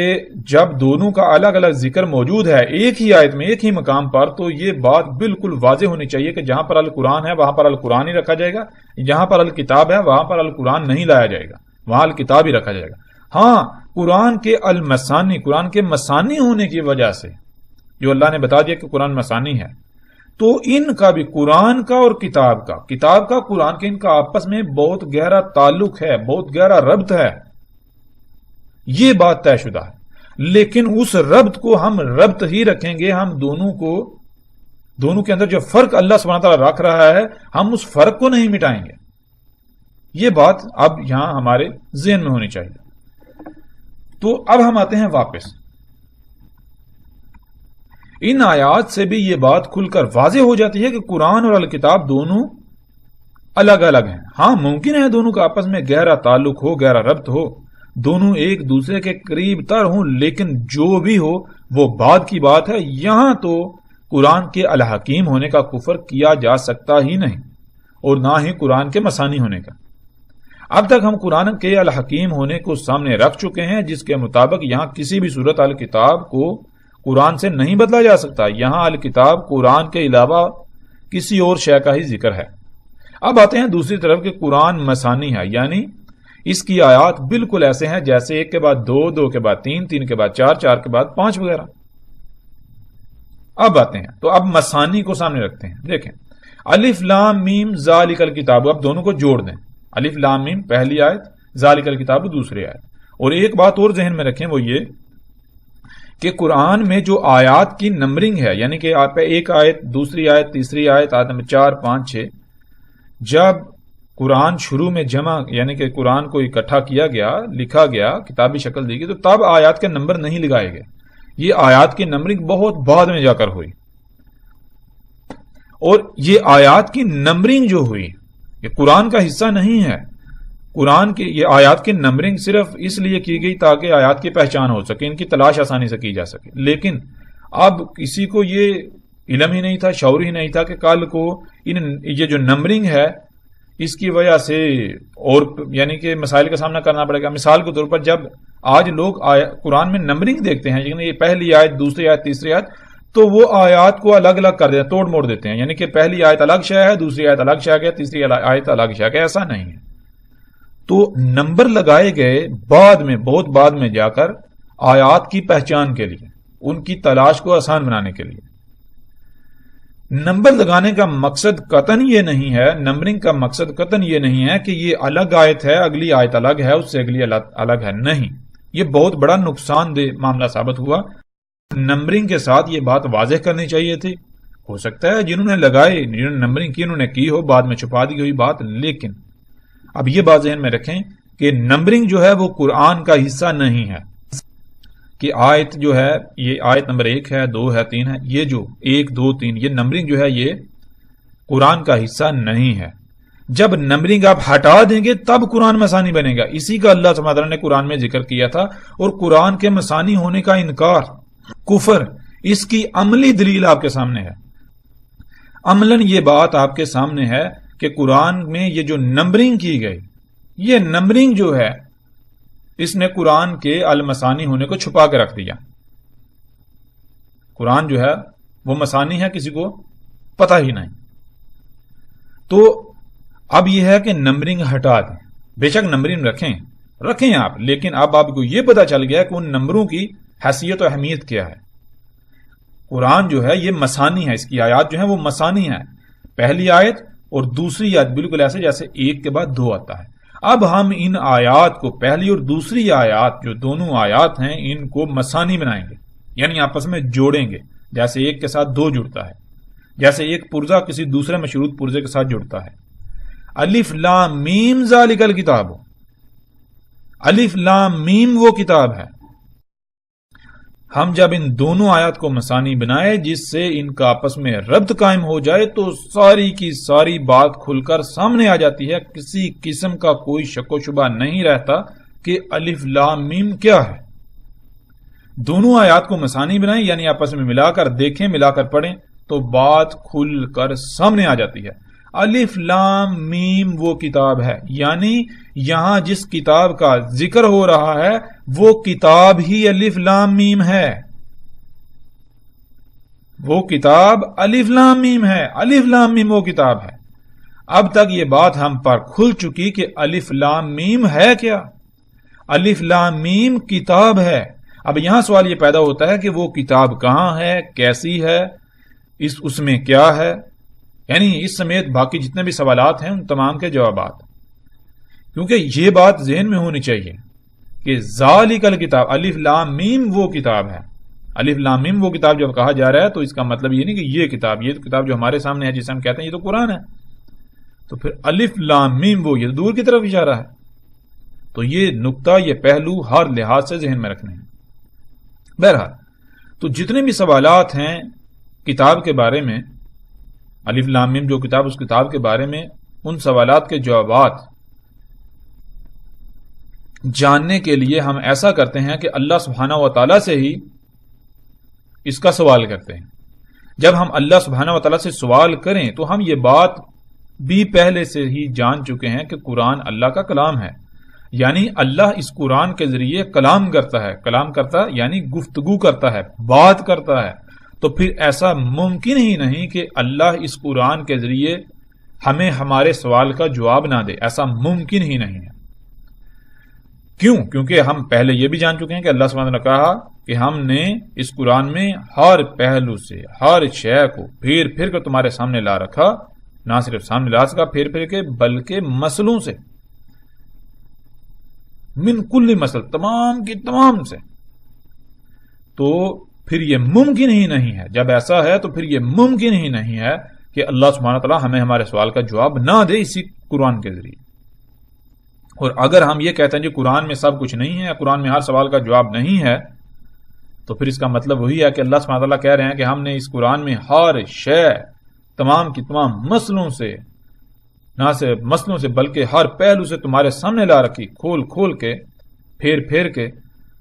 جب دونوں کا الگ الگ ذکر موجود ہے ایک ہی آیت میں ایک ہی مقام پر، تو یہ بات بالکل واضح ہونی چاہیے کہ جہاں پر القرآن ہے وہاں پر القرآن ہی رکھا جائے گا، جہاں پر الکتاب ہے وہاں پر القرآن نہیں لایا جائے گا، وہاں الکتاب ہی رکھا جائے گا. ہاں، قرآن کے المسانی، قرآن کے مسانی ہونے کی وجہ سے جو اللہ نے بتا دیا کہ قرآن مسانی ہے، تو ان کا بھی قرآن کا اور کتاب کا قرآن کے ان کا آپس میں بہت گہرا تعلق ہے، بہت گہرا ربط ہے، یہ بات طے شدہ ہے. لیکن اس ربط کو ہم ربط ہی رکھیں گے، ہم دونوں کے اندر جو فرق اللہ سبحانہ تعالیٰ رکھ رہا ہے ہم اس فرق کو نہیں مٹائیں گے. یہ بات اب یہاں ہمارے ذہن میں ہونی چاہیے. تو اب ہم آتے ہیں واپس. ان آیات سے بھی یہ بات کھل کر واضح ہو جاتی ہے کہ قرآن اور الکتاب دونوں الگ الگ ہیں. ہاں، ممکن ہے دونوں کا آپس میں گہرا تعلق ہو، گہرا ربط ہو، دونوں ایک دوسرے کے قریب تر ہوں، لیکن جو بھی ہو وہ بعد کی بات ہے. یہاں تو قرآن کے الحکیم ہونے کا کفر کیا جا سکتا ہی نہیں، اور نہ ہی قرآن کے مسانی ہونے کا. اب تک ہم قرآن کے الحکیم ہونے کو سامنے رکھ چکے ہیں، جس کے مطابق یہاں کسی بھی صورت الکتاب کو قرآن سے نہیں بدلا جا سکتا. یہاں الکتاب قرآن کے علاوہ کسی اور شے کا ہی ذکر ہے. اب آتے ہیں دوسری طرف کہ قرآن مسانی ہے، یعنی اس کی آیات بالکل ایسے ہیں جیسے 1 کے بعد 2، 2 کے بعد 3، 3 کے بعد 4، 4 کے بعد 5 وغیرہ. اب آتے ہیں تو اب مسانی کو سامنے رکھتے ہیں. دیکھیں، الف لام میم ذالک الکتاب، اب دونوں کو جوڑ دیں. الف لام میم پہلی آیت، ذالک الکتاب دوسری آیت. اور ایک بات اور ذہن میں رکھیں، وہ یہ کہ قرآن میں جو آیات کی نمبرنگ ہے، یعنی کہ آپ ایک آیت، دوسری آیت، تیسری آیت، آیت نمبر 4، 5، 6، جب قرآن شروع میں جمع یعنی کہ قرآن کو اکٹھا کیا گیا، لکھا گیا، کتابی شکل دی گئی، تو تب آیات کے نمبر نہیں لگائے گئے. یہ آیات کی نمبرنگ بہت بعد میں جا کر ہوئی. اور یہ آیات کی نمبرنگ جو ہوئی یہ قرآن کا حصہ نہیں ہے. قرآن کی یہ آیات کی نمبرنگ صرف اس لیے کی گئی تاکہ آیات کی پہچان ہو سکے، ان کی تلاش آسانی سے کی جا سکے. لیکن اب کسی کو یہ علم ہی نہیں تھا، شعور ہی نہیں تھا کہ کل کو یہ جو نمبرنگ ہے اس کی وجہ سے اور یعنی کہ مسائل کا سامنا کرنا پڑے گا. مثال کے طور پر جب آج لوگ قرآن میں نمبرنگ دیکھتے ہیں، یعنی یہ پہلی آیت، دوسری آیت، تیسری آیت، تو وہ آیات کو الگ الگ کر دیتے ہیں، توڑ موڑ دیتے ہیں. یعنی کہ پہلی آیت الگ شے ہے، دوسری آیت الگ شے ہے، تیسری آیت الگ شے ہے. ایسا نہیں ہے. تو نمبر لگائے گئے بعد میں، بہت بعد میں جا کر آیات کی پہچان کے لیے، ان کی تلاش کو آسان بنانے کے لیے. نمبر لگانے کا مقصد قطعاً یہ نہیں ہے، نمبرنگ کا مقصد قطعاً یہ نہیں ہے کہ یہ الگ آیت ہے، اگلی آیت الگ ہے، اس سے اگلی الگ ہے. نہیں، یہ بہت بڑا نقصان دہ معاملہ ثابت ہوا. نمبرنگ کے ساتھ یہ بات واضح کرنی چاہیے تھی. ہو سکتا ہے جنہوں نے لگائے، جنہوں نے نمبرنگ کی، انہوں نے کی ہو، بعد میں چھپا دی ہوئی بات. لیکن اب یہ بات ذہن میں رکھیں کہ نمبرنگ جو ہے وہ قرآن کا حصہ نہیں ہے. کہ آیت جو ہے یہ آیت نمبر 1 ہے، 2 ہے، 3 ہے، یہ جو 1، 2، 3 یہ نمبرنگ جو ہے یہ قرآن کا حصہ نہیں ہے. جب نمبرنگ آپ ہٹا دیں گے تب قرآن مسانی بنے گا. اسی کا اللہ سبحانہ وتعالی نے قرآن میں ذکر کیا تھا. اور قرآن کے مسانی ہونے کا انکار، کفر، اس کی عملی دلیل آپ کے سامنے ہے. عملاً یہ بات آپ کے سامنے ہے کہ قرآن میں یہ جو نمبرنگ کی گئی، یہ نمبرنگ جو ہے اس نے قرآن کے المسانی ہونے کو چھپا کے رکھ دیا. قرآن جو ہے وہ مسانی ہے، کسی کو پتہ ہی نہیں. تو اب یہ ہے کہ نمبرنگ ہٹا دیں. بے شک نمبرنگ رکھیں آپ، لیکن اب آپ کو یہ پتا چل گیا کہ ان نمبروں کی حیثیت و اہمیت کیا ہے. قرآن جو ہے یہ مسانی ہے، اس کی آیات جو ہیں وہ مسانی ہیں. پہلی آیت اور دوسری آیت بالکل ایسے جیسے 1 کے بعد 2 آتا ہے. اب ہم ان آیات کو، پہلی اور دوسری آیات جو دونوں آیات ہیں، ان کو مسانی بنائیں گے، یعنی آپس میں جوڑیں گے. جیسے 1 کے ساتھ 2 جڑتا ہے، جیسے ایک پرزہ کسی دوسرے مشروط پرزے کے ساتھ جڑتا ہے. الف لام میم ذالک الکتاب، الف لام میم وہ کتاب ہے. ہم جب ان دونوں آیات کو مثانی بنائے جس سے ان کا آپس میں ربط قائم ہو جائے تو ساری کی ساری بات کھل کر سامنے آ جاتی ہے. کسی قسم کا کوئی شک و شبہ نہیں رہتا کہ الف لام میم کیا ہے. دونوں آیات کو مثانی بنائیں یعنی آپس میں ملا کر دیکھیں, ملا کر پڑھیں تو بات کھل کر سامنے آ جاتی ہے. الف لام میم وہ کتاب ہے, یعنی یہاں جس کتاب کا ذکر ہو رہا ہے وہ کتاب ہی الف لام میم ہے. وہ کتاب الف لام میم ہے. الف لام میم وہ کتاب ہے. اب تک یہ بات ہم پر کھل چکی کہ الف لام میم ہے کیا. الف لام میم کتاب ہے. اب یہاں سوال یہ پیدا ہوتا ہے کہ وہ کتاب کہاں ہے, کیسی ہے, اس میں کیا ہے, یعنی اس سمیت باقی جتنے بھی سوالات ہیں ان تمام کے جوابات. کیونکہ یہ بات ذہن میں ہونی چاہیے کہ ذالک الکتاب الف لام میم وہ کتاب ہے. الف لام میم وہ کتاب جب کہا جا رہا ہے تو اس کا مطلب یہ نہیں کہ یہ کتاب جو ہمارے سامنے ہے جسے ہم کہتے ہیں یہ تو قرآن ہے, تو پھر الف لام میم وہ یہ دور کی طرف اشارہ ہے. تو یہ نقطہ, یہ پہلو ہر لحاظ سے ذہن میں رکھنے ہیں. بہرحال تو جتنے بھی سوالات ہیں کتاب کے بارے میں, الف لام میم جو کتاب, اس کتاب کے بارے میں, ان سوالات کے جوابات جاننے کے لیے ہم ایسا کرتے ہیں کہ اللہ سبحانہ و تعالیٰ سے ہی اس کا سوال کرتے ہیں. جب ہم اللہ سبحانہ و تعالیٰ سے سوال کریں تو ہم یہ بات بھی پہلے سے ہی جان چکے ہیں کہ قرآن اللہ کا کلام ہے, یعنی اللہ اس قرآن کے ذریعے کلام کرتا ہے. کلام کرتا یعنی گفتگو کرتا ہے, بات کرتا ہے. تو پھر ایسا ممکن ہی نہیں کہ اللہ اس قرآن کے ذریعے ہمیں ہمارے سوال کا جواب نہ دے. ایسا ممکن ہی نہیں ہے. کیوں؟ کیونکہ ہم پہلے یہ بھی جان چکے ہیں کہ اللہ سبحانہ نے کہا کہ ہم نے اس قرآن میں ہر پہلو سے ہر شے کو پھر پھر کر تمہارے سامنے لا رکھا. نہ صرف سامنے لا سکا پھر پھر کے, بلکہ مسئلوں سے, من کل مسئلہ, تمام کی تمام سے. تو پھر یہ ممکن ہی نہیں ہے, جب ایسا ہے تو پھر یہ ممکن ہی نہیں ہے کہ اللہ سبحانہ تعالیٰ ہمیں ہمارے سوال کا جواب نہ دے اسی قرآن کے ذریعے. اور اگر ہم یہ کہتے ہیں کہ قرآن میں سب کچھ نہیں ہے, قرآن میں ہر سوال کا جواب نہیں ہے, تو پھر اس کا مطلب وہی ہے کہ اللہ سبحانہ تعالیٰ کہہ رہے ہیں کہ ہم نے اس قرآن میں ہر شے, تمام کی تمام مسئلوں سے, نہ صرف مسئلوں سے بلکہ ہر پہلو سے تمہارے سامنے لا رکھی, کھول کھول کے, پھیر پھیر کے.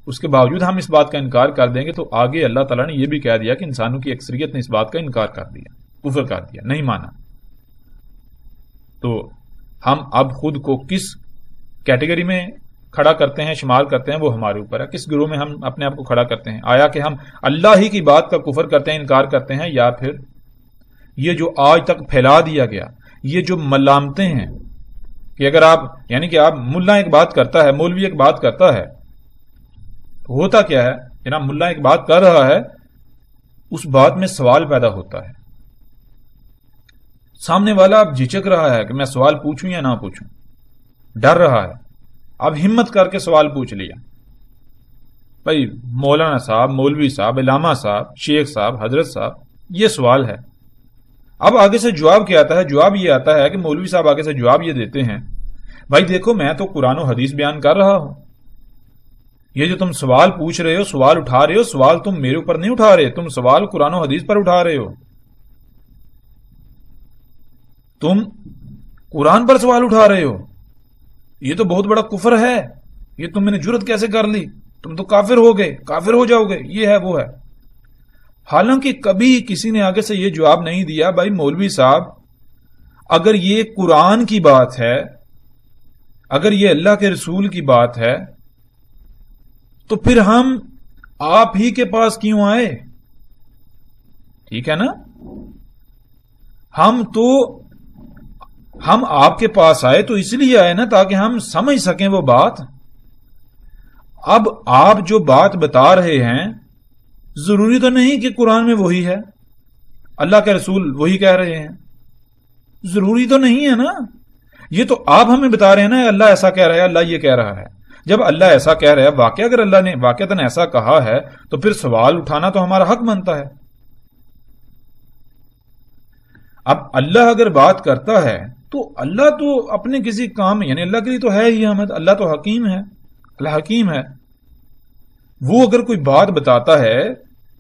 اس کے باوجود ہم اس بات کا انکار کر دیں گے تو آگے اللہ تعالیٰ نے یہ بھی کہہ دیا کہ انسانوں کی اکثریت نے اس بات کا انکار کر دیا, کفر کر دیا, نہیں مانا. تو ہم اب خود کو کس کیٹیگری میں کھڑا کرتے ہیں, شمار کرتے ہیں, وہ ہمارے اوپر ہے. کس گروہ میں ہم اپنے آپ کو کھڑا کرتے ہیں. آیا کہ ہم اللہ ہی کی بات کا کفر کرتے ہیں, انکار کرتے ہیں, یا پھر یہ جو آج تک پھیلا دیا گیا, یہ جو ملامتیں ہیں کہ اگر آپ, یعنی کہ آپ, ملا ایک بات کرتا ہے, مولوی ایک بات کرتا ہے, ہوتا کیا ہے جناب, ملا ایک بات کر رہا ہے, اس بات میں سوال پیدا ہوتا ہے. سامنے والا اب جھجک رہا ہے کہ میں سوال پوچھوں یا نہ پوچھوں, ڈر رہا ہے. اب ہمت کر کے سوال پوچھ لیا, بھائی مولانا صاحب, مولوی صاحب, علامہ صاحب, شیخ صاحب, حضرت صاحب, یہ سوال ہے. اب آگے سے جواب کیا آتا ہے؟ جواب یہ آتا ہے کہ مولوی صاحب آگے سے جواب یہ دیتے ہیں, بھائی دیکھو میں تو قرآن و حدیث بیان کر رہا ہوں, یہ جو تم سوال پوچھ رہے ہو, سوال اٹھا رہے ہو, سوال تم میرے اوپر نہیں اٹھا رہے, تم سوال قرآن و حدیث پر اٹھا رہے ہو. تم قرآن پر سوال اٹھا رہے ہو. یہ تو بہت بڑا کفر ہے, یہ تم نے جرت کیسے کر لی, تم تو کافر ہو گئے, کافر ہو جاؤ گے, یہ ہے وہ ہے. حالانکہ کبھی کسی نے آگے سے یہ جواب نہیں دیا, بھائی مولوی صاحب اگر یہ قرآن کی بات ہے, اگر یہ اللہ کے رسول کی بات ہے, تو پھر ہم آپ ہی کے پاس کیوں آئے؟ ٹھیک ہے نا, ہم آپ کے پاس آئے تو اس لیے آئے نا تاکہ ہم سمجھ سکیں وہ بات. اب آپ جو بات بتا رہے ہیں ضروری تو نہیں کہ قرآن میں وہی ہے, اللہ کے رسول وہی کہہ رہے ہیں, ضروری تو نہیں ہے نا. یہ تو آپ ہمیں بتا رہے ہیں نا اللہ ایسا کہہ رہا ہے, اللہ یہ کہہ رہا ہے. جب اللہ ایسا کہہ رہا ہے, واقعہ اگر اللہ نے واقعتاً ایسا کہا ہے تو پھر سوال اٹھانا تو ہمارا حق بنتا ہے. اب اللہ اگر بات کرتا ہے تو اللہ تو اپنے کسی کام میں, یعنی اللہ کے لیے تو ہے ہی احمد, اللہ تو حکیم ہے, الحکیم ہے. وہ اگر کوئی بات بتاتا ہے،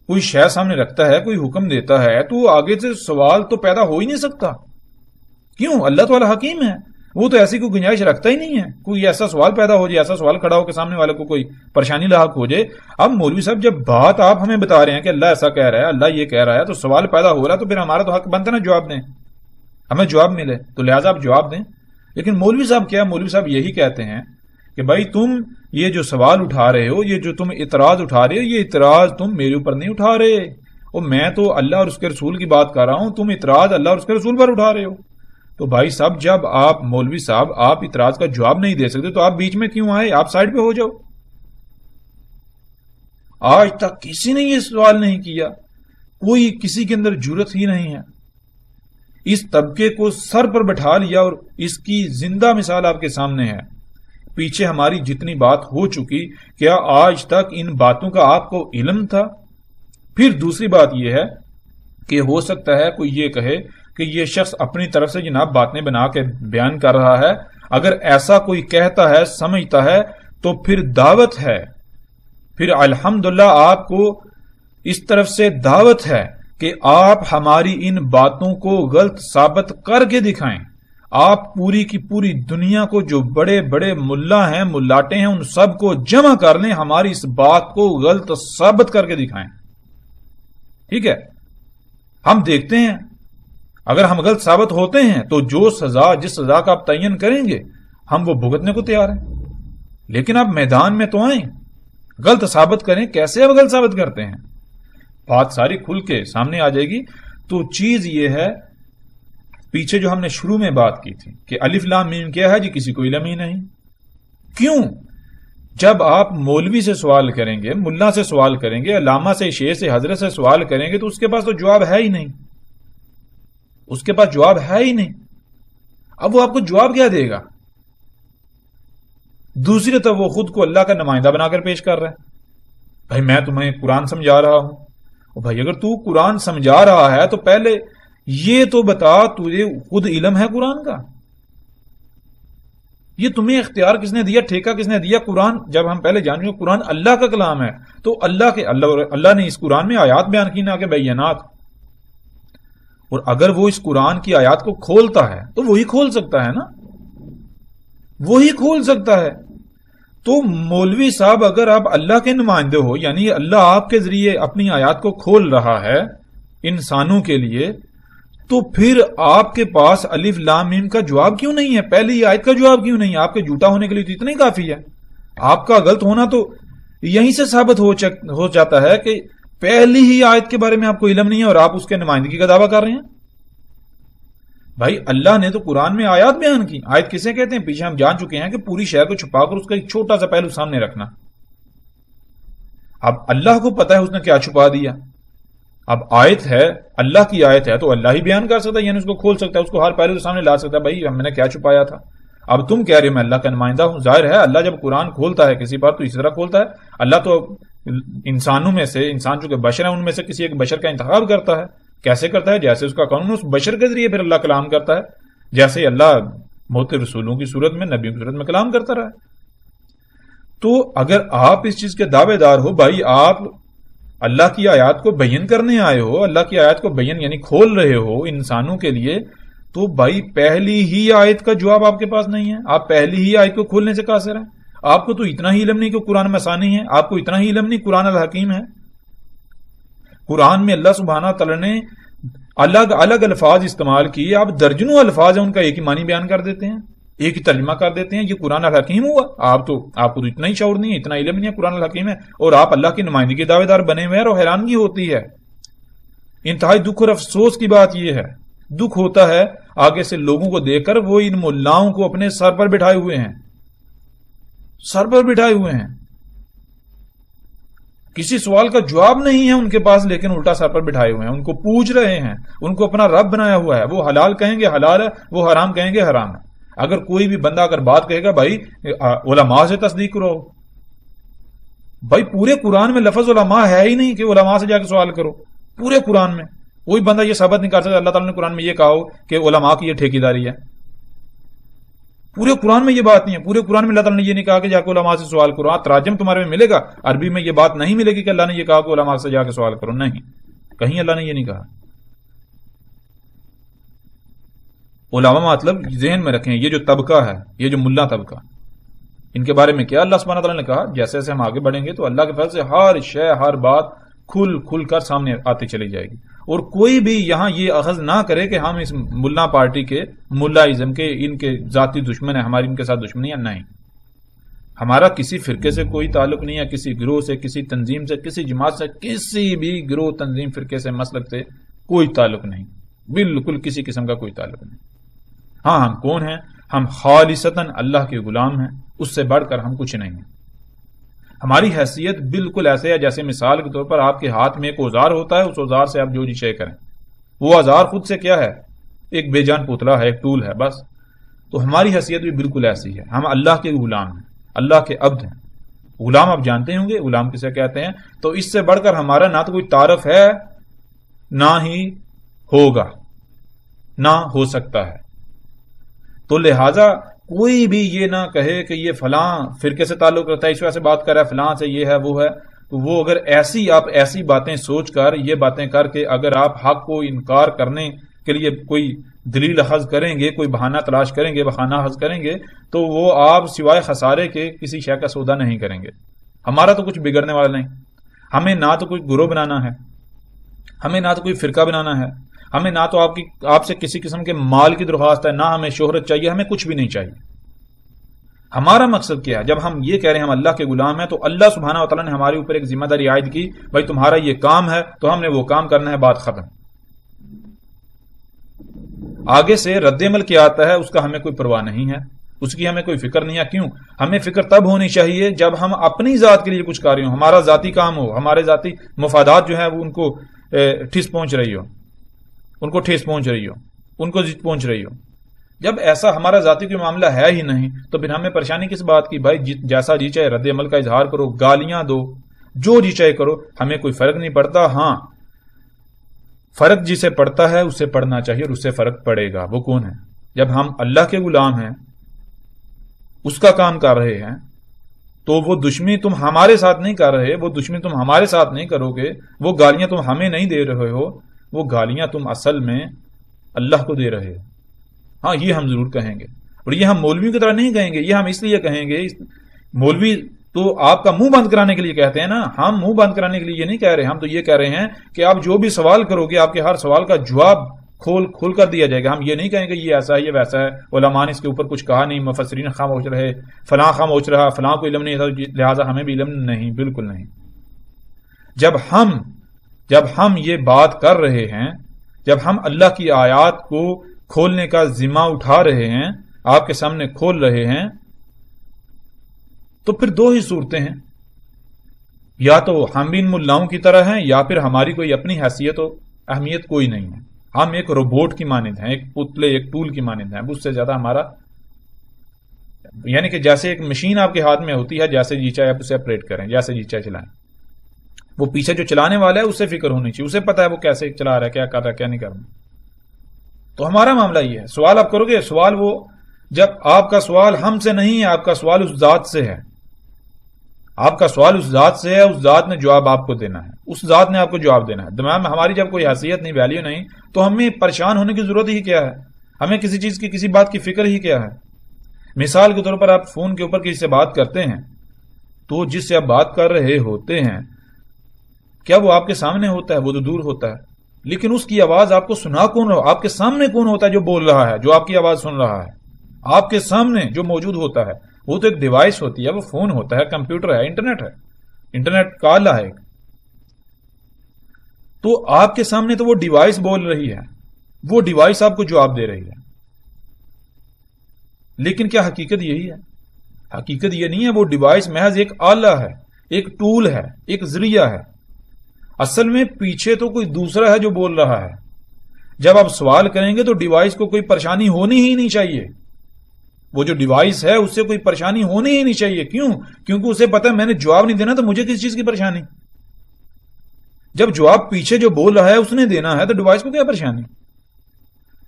کوئی شے سامنے رکھتا ہے، کوئی حکم دیتا ہے، تو آگے سے سوال تو پیدا ہو ہی نہیں سکتا. کیوں؟ اللہ تو الحکیم ہے، وہ تو ایسی کوئی گنجائش رکھتا ہی نہیں ہے کوئی ایسا سوال پیدا ہو جائے، ایسا سوال کھڑا ہو کہ سامنے والے کو کوئی پریشانی لاحق ہو جائے. اب مولوی صاحب جب بات آپ ہمیں بتا رہے ہیں کہ اللہ ایسا کہہ رہا ہے، اللہ یہ کہہ رہا ہے، تو سوال پیدا ہو رہا ہے، تو پھر ہمارا تو حق بنتا ہے نا جواب دیں، ہمیں جواب ملے، تو لہٰذا آپ جواب دیں. لیکن مولوی صاحب کیا؟ مولوی صاحب یہی کہتے ہیں کہ بھائی تم یہ جو سوال اٹھا رہے ہو، یہ جو تم اعتراض اٹھا رہے ہو، یہ اعتراض تم میرے اوپر نہیں اٹھا رہے، اور میں تو اللہ اور اس کے رسول کی بات کر رہا ہوں، تم اعتراض اللہ اور اس کے رسول پر اٹھا رہے ہو. تو بھائی صاحب جب آپ مولوی صاحب آپ اعتراض کا جواب نہیں دے سکتے تو آپ بیچ میں کیوں آئے؟ آپ سائڈ پہ ہو جاؤ. آج تک کسی نے یہ سوال نہیں کیا، کوئی کسی کے اندر جرت ہی نہیں ہے. اس طبقے کو سر پر بٹھا لیا اور اس کی زندہ مثال آپ کے سامنے ہے. پیچھے ہماری جتنی بات ہو چکی، کیا آج تک ان باتوں کا آپ کو علم تھا؟ پھر دوسری بات یہ ہے کہ ہو سکتا ہے کوئی یہ کہے کہ یہ شخص اپنی طرف سے جناب باتیں بنا کے بیان کر رہا ہے. اگر ایسا کوئی کہتا ہے، سمجھتا ہے، تو پھر دعوت ہے، پھر الحمدللہ آپ کو اس طرف سے دعوت ہے کہ آپ ہماری ان باتوں کو غلط ثابت کر کے دکھائیں. آپ پوری کی پوری دنیا کو جو بڑے بڑے ملا ہیں، ملاٹے ہیں، ان سب کو جمع کر لیں، ہماری اس بات کو غلط ثابت کر کے دکھائیں. ٹھیک ہے؟ ہم دیکھتے ہیں اگر ہم غلط ثابت ہوتے ہیں تو جو سزا، جس سزا کا آپ تعین کریں گے، ہم وہ بھگتنے کو تیار ہیں. لیکن آپ میدان میں تو آئیں، غلط ثابت کریں. کیسے آپ غلط ثابت کرتے ہیں؟ بات ساری کھل کے سامنے آ جائے گی. تو چیز یہ ہے، پیچھے جو ہم نے شروع میں بات کی تھی کہ الف لام میم کیا ہے جی، کسی کو علم ہی نہیں. کیوں؟ جب آپ مولوی سے سوال کریں گے، ملا سے سوال کریں گے، علامہ سے، شیخ سے، حضرت سے سوال کریں گے، تو اس کے پاس تو جواب ہے ہی نہیں، اس کے پاس جواب ہے ہی نہیں. اب وہ آپ کو جواب کیا دے گا؟ دوسری طرف وہ خود کو اللہ کا نمائندہ بنا کر پیش کر رہا ہے. بھائی میں تمہیں قرآن سمجھا رہا ہوں. بھائی اگر تو قرآن سمجھا رہا ہے تو پہلے یہ تو بتا، تجھے خود علم ہے قرآن کا؟ یہ تمہیں اختیار کس نے دیا؟ ٹھیکہ کس نے دیا؟ قرآن جب ہم پہلے جان چکے قرآن اللہ کا کلام ہے، تو اللہ نے اس قرآن میں آیات بیان کی، نہ کہ بیانات. اور اگر وہ اس قرآن کی آیات کو کھولتا ہے تو وہی کھول سکتا ہے نا، وہی کھول سکتا ہے. تو مولوی صاحب اگر آپ اللہ کے نمائندے ہو، یعنی اللہ آپ کے ذریعے اپنی آیات کو کھول رہا ہے انسانوں کے لیے، تو پھر آپ کے پاس الف لام میم کا جواب کیوں نہیں ہے؟ پہلی آیت کا جواب کیوں نہیں ہے؟ آپ کے جھوٹا ہونے کے لیے تو اتنا ہی کافی ہے. آپ کا غلط ہونا تو یہیں سے ثابت ہو جاتا ہے کہ پہلی ہی آیت کے بارے میں آپ کو علم نہیں ہے اور آپ اس کے نمائندگی کا دعویٰ کر رہے ہیں. بھائی اللہ نے تو قرآن میں آیات بیان کی. آیت کسے کہتے ہیں؟ پیچھے ہم جان چکے ہیں کہ پوری شے کو چھپا کر اس کا ایک چھوٹا سا پہلو سامنے رکھنا. اب اللہ کو پتا ہے اس نے کیا چھپا دیا. اب آیت ہے، اللہ کی آیت ہے، تو اللہ ہی بیان کر سکتا ہے، یعنی اس کو کھول سکتا ہے، اس کو ہر پہلو سامنے لا سکتا ہے. بھائی میں نے کیا چھپایا تھا؟ اب تم کہہ رہے ہو میں اللہ کا نمائندہ ہوں. ظاہر ہے اللہ جب قرآن کھولتا ہے کسی پر تو اسی طرح کھولتا ہے. اللہ تو انسانوں میں سے، انسان جو کہ بشر ہیں، ان میں سے کسی ایک بشر کا انتخاب کرتا ہے. کیسے کرتا ہے؟ جیسے اس کا قانون، اس بشر کے ذریعے پھر اللہ کلام کرتا ہے، جیسے اللہ موت رسولوں کی صورت میں، نبیوں کی صورت میں کلام کرتا رہا. تو اگر آپ اس چیز کے دعوے دار ہو، بھائی آپ اللہ کی آیات کو بیان کرنے آئے ہو، اللہ کی آیات کو بیان یعنی کھول رہے ہو انسانوں کے لیے، تو بھائی پہلی ہی آیت کا جواب آپ کے پاس نہیں ہے. آپ پہلی ہی آیت کو کھولنے سے قاصر ہیں. آپ کو تو اتنا ہی علم نہیں کہ قرآن مسانی ہے، آپ کو اتنا ہی علم نہیں قرآن الحکیم ہے. قرآن میں اللہ سبحانہ تعالیٰ نے الگ الگ الفاظ استعمال کیے. آپ درجنوں الفاظ ہیں ان کا ایک ہی معنی بیان کر دیتے ہیں، ایک ہی ترجمہ کر دیتے ہیں. یہ قرآن الحکیم ہوا؟ آپ کو تو اتنا ہی شعور نہیں ہے، اتنا علم نہیں ہے قرآن الحکیم ہے، اور آپ اللہ کی نمائندگی کے دعوے دار بنے ہوئے ہیں. اور حیرانگی ہوتی ہے، انتہائی دکھ اور افسوس کی بات یہ ہے، دکھ ہوتا ہے آگے سے لوگوں کو دیکھ کر، وہ ان ملاؤں کو اپنے سر پر بٹھائے ہوئے ہیں، سر پر بٹھائے ہوئے ہیں. کسی سوال کا جواب نہیں ہے ان کے پاس، لیکن الٹا سر پر بٹھائے ہوئے ہیں، ان کو پوچھ رہے ہیں، ان کو اپنا رب بنایا ہوا ہے. وہ حلال کہیں گے حلال ہے، وہ حرام کہیں گے حرام ہے. اگر کوئی بھی بندہ اگر بات کہے گا بھائی علماء سے تصدیق کرو، بھائی پورے قرآن میں لفظ علماء ہے ہی نہیں کہ علماء سے جا کے سوال کرو. پورے قرآن میں کوئی بندہ یہ ثابت نہیں کر سکتا اللہ تعالیٰ نے قرآن میں یہ کہا ہو کہ علماء کی یہ ٹھیکیداری ہے. پورے قرآن میں یہ بات نہیں ہے. پورے قرآن میں اللہ تعالیٰ نے یہ نہیں کہا کہ جا کے علماء سے سوال کرو. تراجم تمہارے میں ملے گا, عربی میں یہ بات نہیں ملے گی کہ اللہ نے یہ کہا کہ علماء سے جا کے سوال کرو. نہیں, کہیں اللہ نے یہ نہیں کہا. علماء مطلب ذہن میں رکھیں, یہ جو طبقہ ہے, یہ جو ملا طبقہ, ان کے بارے میں کیا اللہ سبحانہ تعالیٰ نے کہا. جیسے جیسے ہم آگے بڑھیں گے تو اللہ کے فضل سے ہر شے, ہر بات کھل کر سامنے آتی چلی جائے گی. اور کوئی بھی یہاں یہ اخذ نہ کرے کہ ہم اس ملا پارٹی کے, ملا ازم کے, ان کے ذاتی دشمن ہیں, ہماری ان کے ساتھ دشمنی ہے. نہیں, ہمارا کسی فرقے سے کوئی تعلق نہیں ہے, کسی گروہ سے, کسی تنظیم سے, کسی جماعت سے, کسی بھی گروہ, تنظیم, فرقے سے, مسلک سے کوئی تعلق نہیں. بالکل کسی قسم کا کوئی تعلق نہیں. ہاں, ہم کون ہیں؟ ہم خالصتاً اللہ کے غلام ہیں, اس سے بڑھ کر ہم کچھ نہیں ہیں. ہماری حیثیت بالکل ایسے ہے جیسے مثال کے طور پر آپ کے ہاتھ میں ایک اوزار ہوتا ہے, اس اوزار سے آپ جو جی چاہے کریں. وہ اوزار خود سے کیا ہے؟ ایک بے جان پتلا ہے, ایک ٹول ہے بس. تو ہماری حیثیت بھی بالکل ایسی ہے. ہم اللہ کے غلام ہیں, اللہ کے عبد ہیں. غلام آپ جانتے ہوں گے غلام کسے کہتے ہیں. تو اس سے بڑھ کر ہمارا نہ تو کوئی تعارف ہے, نہ ہی ہوگا, نہ ہو سکتا ہے. تو لہذا کوئی بھی یہ نہ کہے کہ یہ فلاں فرقے سے تعلق رکھتا ہے, اس وجہ سے بات کر رہا ہے, فلاں سے یہ ہے وہ ہے. تو وہ اگر آپ ایسی باتیں سوچ کر, یہ باتیں کر کے اگر آپ حق کو انکار کرنے کے لیے کوئی دلیل اخذ کریں گے, کوئی بہانہ تلاش کریں گے, بہانہ اخذ کریں گے, تو وہ آپ سوائے خسارے کے کسی شے کا سودا نہیں کریں گے. ہمارا تو کچھ بگڑنے والا نہیں. ہمیں نہ تو کوئی گروہ بنانا ہے, ہمیں نہ تو کوئی فرقہ بنانا ہے, ہمیں نہ تو آپ سے کسی قسم کے مال کی درخواست ہے, نہ ہمیں شہرت چاہیے, ہمیں کچھ بھی نہیں چاہیے. ہمارا مقصد کیا ہے؟ جب ہم یہ کہہ رہے ہیں ہم اللہ کے غلام ہیں, تو اللہ سبحانہ و تعالیٰ نے ہمارے اوپر ایک ذمہ داری عائد کی, بھائی تمہارا یہ کام ہے تو ہم نے وہ کام کرنا ہے, بات ختم. آگے سے رد عمل کیا آتا ہے اس کا ہمیں کوئی پرواہ نہیں ہے, اس کی ہمیں کوئی فکر نہیں ہے. کیوں؟ ہمیں فکر تب ہونی چاہیے جب ہم اپنی ذات کے لیے کچھ کر رہے ہوں, ہمارا ذاتی کام ہو, ہمارے ذاتی مفادات جو ہیں وہ ان کو ٹھیس پہنچ رہی ہو, ان کو ٹھیس پہنچ رہی ہو, ان کو ضد پہنچ رہی ہو. جب ایسا ہمارا ذاتی کوئی معاملہ ہے ہی نہیں تو پھر ہمیں پریشانی کس بات کی؟ بھائی جیسا جی چاہے رد عمل کا اظہار کرو, گالیاں دو, جو جی چاہے کرو, ہمیں کوئی فرق نہیں پڑتا. ہاں, فرق جسے پڑتا ہے اس سے پڑھنا چاہیے, اور اس سے فرق پڑے گا. وہ کون ہے؟ جب ہم اللہ کے غلام ہیں, اس کا کام کر رہے ہیں, تو وہ دشمنی تم ہمارے ساتھ نہیں کر رہے, وہ دشمنی تم ہمارے ساتھ نہیں کرو گے, وہ گالیاں تم ہمیں نہیں دے رہے ہو, وہ گالیاں تم اصل میں اللہ کو دے رہے ہو. ہاں, یہ ہم ضرور کہیں گے, اور یہ ہم مولویوں کی طرح نہیں کہیں گے. یہ ہم اس لیے کہیں گے, مولوی تو آپ کا منہ بند کرانے کے لیے کہتے ہیں نا, ہم منہ بند کرانے کے لیے یہ نہیں کہہ رہے. ہم تو یہ کہہ رہے ہیں کہ آپ جو بھی سوال کرو گے, آپ کے ہر سوال کا جواب کھول کر دیا جائے گا. ہم یہ نہیں کہیں گے یہ ایسا ہے, یہ ویسا ہے, علماء نے اس کے اوپر کچھ کہا نہیں, مفسرین خاموش رہے, فلاں خاموش رہا, فلاں کو علم نہیں تھا لہٰذا ہمیں بھی علم نہیں. بالکل نہیں. جب ہم یہ بات کر رہے ہیں, جب ہم اللہ کی آیات کو کھولنے کا ذمہ اٹھا رہے ہیں, آپ کے سامنے کھول رہے ہیں, تو پھر دو ہی صورتیں ہیں, یا تو ہم بھی ان ملاؤں کی طرح ہیں, یا پھر ہماری کوئی اپنی حیثیت و اہمیت کوئی نہیں ہے. ہم ایک روبوٹ کی مانند ہیں, ایک پتلے, ایک ٹول کی مانند ہیں. اس سے زیادہ ہمارا, یعنی کہ جیسے ایک مشین آپ کے ہاتھ میں ہوتی ہے, جیسے جی چاہے آپ اسے آپریٹ کریں, جیسے جی چاہے چلائیں. وہ پیچھے جو چلانے والا ہے اسے فکر ہونی چاہیے, اسے پتا ہے وہ کیسے چلا رہا ہے, کیا کر رہا ہے, کیا نہیں کر رہا. تو ہمارا معاملہ یہ ہے. سوال آپ کرو گے, سوال وہ جب آپ کا سوال ہم سے نہیں ہے, آپ کا سوال اس ذات سے ہے. آپ کا سوال اس ذات سے ہے, اس ذات نے جواب آپ کو دینا ہے, اس ذات نے آپ کو جواب دینا ہے. دماغ میں ہماری جب کوئی حیثیت نہیں, ویلیو نہیں, تو ہمیں پریشان ہونے کی ضرورت ہی کیا ہے؟ ہمیں کسی چیز کی, کسی بات کی فکر ہی کیا ہے؟ مثال کے طور پر آپ فون کے اوپر کسی سے بات کرتے ہیں, تو جس سے آپ بات کر رہے ہوتے ہیں, کیا وہ آپ کے سامنے ہوتا ہے؟ وہ تو دور ہوتا ہے. لیکن اس کی آواز آپ کو سنا کون رہا؟ آپ کے سامنے کون ہوتا ہے جو بول رہا ہے, جو آپ کی آواز سن رہا ہے؟ آپ کے سامنے جو موجود ہوتا ہے وہ تو ایک ڈیوائس ہوتی ہے, وہ فون ہوتا ہے, کمپیوٹر ہے, انٹرنیٹ ہے, انٹرنیٹ کا آلہ ہے. تو آپ کے سامنے تو وہ ڈیوائس بول رہی ہے, وہ ڈیوائس آپ کو جواب دے رہی ہے. لیکن کیا حقیقت یہی ہے؟ حقیقت یہ نہیں ہے. وہ ڈیوائس محض ایک آلہ ہے, ایک ٹول ہے, ایک ذریعہ ہے. اصل میں پیچھے تو کوئی دوسرا ہے جو بول رہا ہے. جب آپ سوال کریں گے تو ڈیوائس کو کوئی پریشانی ہونی ہی نہیں چاہیے. وہ جو ڈیوائس ہے اس سے کوئی پریشانی ہونی ہی نہیں چاہیے. کیوں؟ کیونکہ اسے پتا ہے میں نے جواب نہیں دینا تو مجھے کس چیز کی پریشانی. جب جواب پیچھے جو بول رہا ہے اس نے دینا ہے تو ڈیوائس کو کیا پریشانی.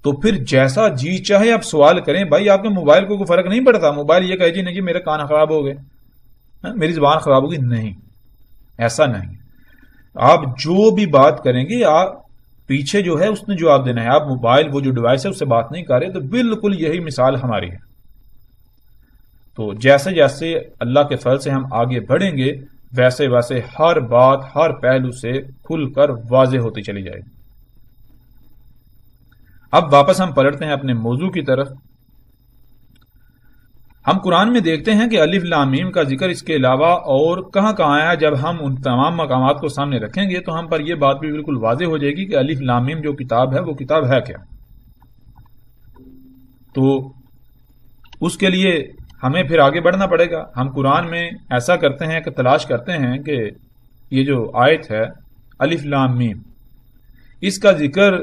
تو پھر جیسا جی چاہے آپ سوال کریں. بھائی آپ کے موبائل کو کوئی فرق نہیں پڑتا. موبائل یہ کہے جی نہیں جی میرے کان خراب ہو گئے, میری زبان خراب ہوگی. نہیں, ایسا نہیں. آپ جو بھی بات کریں گے آپ پیچھے جو ہے اس نے جواب دینا ہے. آپ موبائل وہ جو ڈیوائس ہے اس سے بات نہیں کر رہے. تو بالکل یہی مثال ہماری ہے. تو جیسے جیسے اللہ کے فضل سے ہم آگے بڑھیں گے ویسے ویسے ہر بات ہر پہلو سے کھل کر واضح ہوتی چلی جائے گی. اب واپس ہم پلٹتے ہیں اپنے موضوع کی طرف. ہم قرآن میں دیکھتے ہیں کہ الف لام میم کا ذکر اس کے علاوہ اور کہاں کہاں آیا. جب ہم ان تمام مقامات کو سامنے رکھیں گے تو ہم پر یہ بات بھی بالکل واضح ہو جائے گی کہ الف لام میم جو کتاب ہے وہ کتاب ہے کیا. تو اس کے لیے ہمیں پھر آگے بڑھنا پڑے گا. ہم قرآن میں ایسا کرتے ہیں کہ تلاش کرتے ہیں کہ یہ جو آیت ہے الف لام میم, اس کا ذکر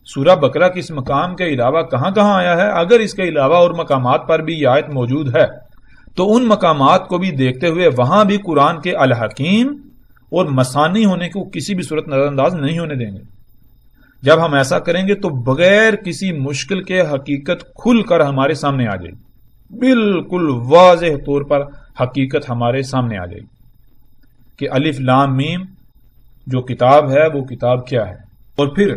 سورہ بقرہ کے اس مقام کے علاوہ کہاں کہاں آیا ہے. اگر اس کے علاوہ اور مقامات پر بھی یہ آیت موجود ہے تو ان مقامات کو بھی دیکھتے ہوئے وہاں بھی قرآن کے الحکیم اور مثانی ہونے کو کسی بھی صورت نظر انداز نہیں ہونے دیں گے. جب ہم ایسا کریں گے تو بغیر کسی مشکل کے حقیقت کھل کر ہمارے سامنے آ جائے گی. بالکل واضح طور پر حقیقت ہمارے سامنے آ جائے گی کہ الف لام میم جو کتاب ہے وہ کتاب کیا ہے. اور پھر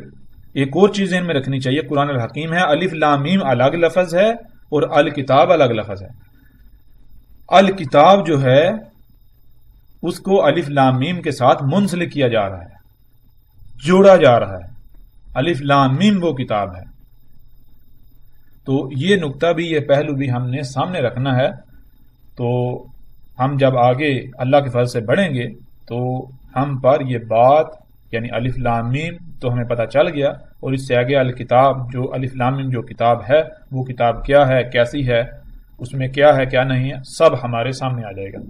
ایک اور چیز ان میں رکھنی چاہیے, قرآن الحکیم ہے, الف لام میم الگ لفظ ہے اور الکتاب الگ لفظ ہے. الکتاب جو ہے اس کو الف لام میم کے ساتھ منسلک کیا جا رہا ہے, جوڑا جا رہا ہے. الف لام میم وہ کتاب ہے. تو یہ نقطہ بھی, یہ پہلو بھی ہم نے سامنے رکھنا ہے. تو ہم جب آگے اللہ کے فضل سے بڑھیں گے تو ہم پر یہ بات یعنی الف لام میم تو ہمیں پتہ چل گیا, اور اس سے آگے الکتاب جو الف لام میم جو کتاب ہے وہ کتاب کیا ہے, کیسی ہے, اس میں کیا ہے کیا نہیں ہے, سب ہمارے سامنے آ جائے گا.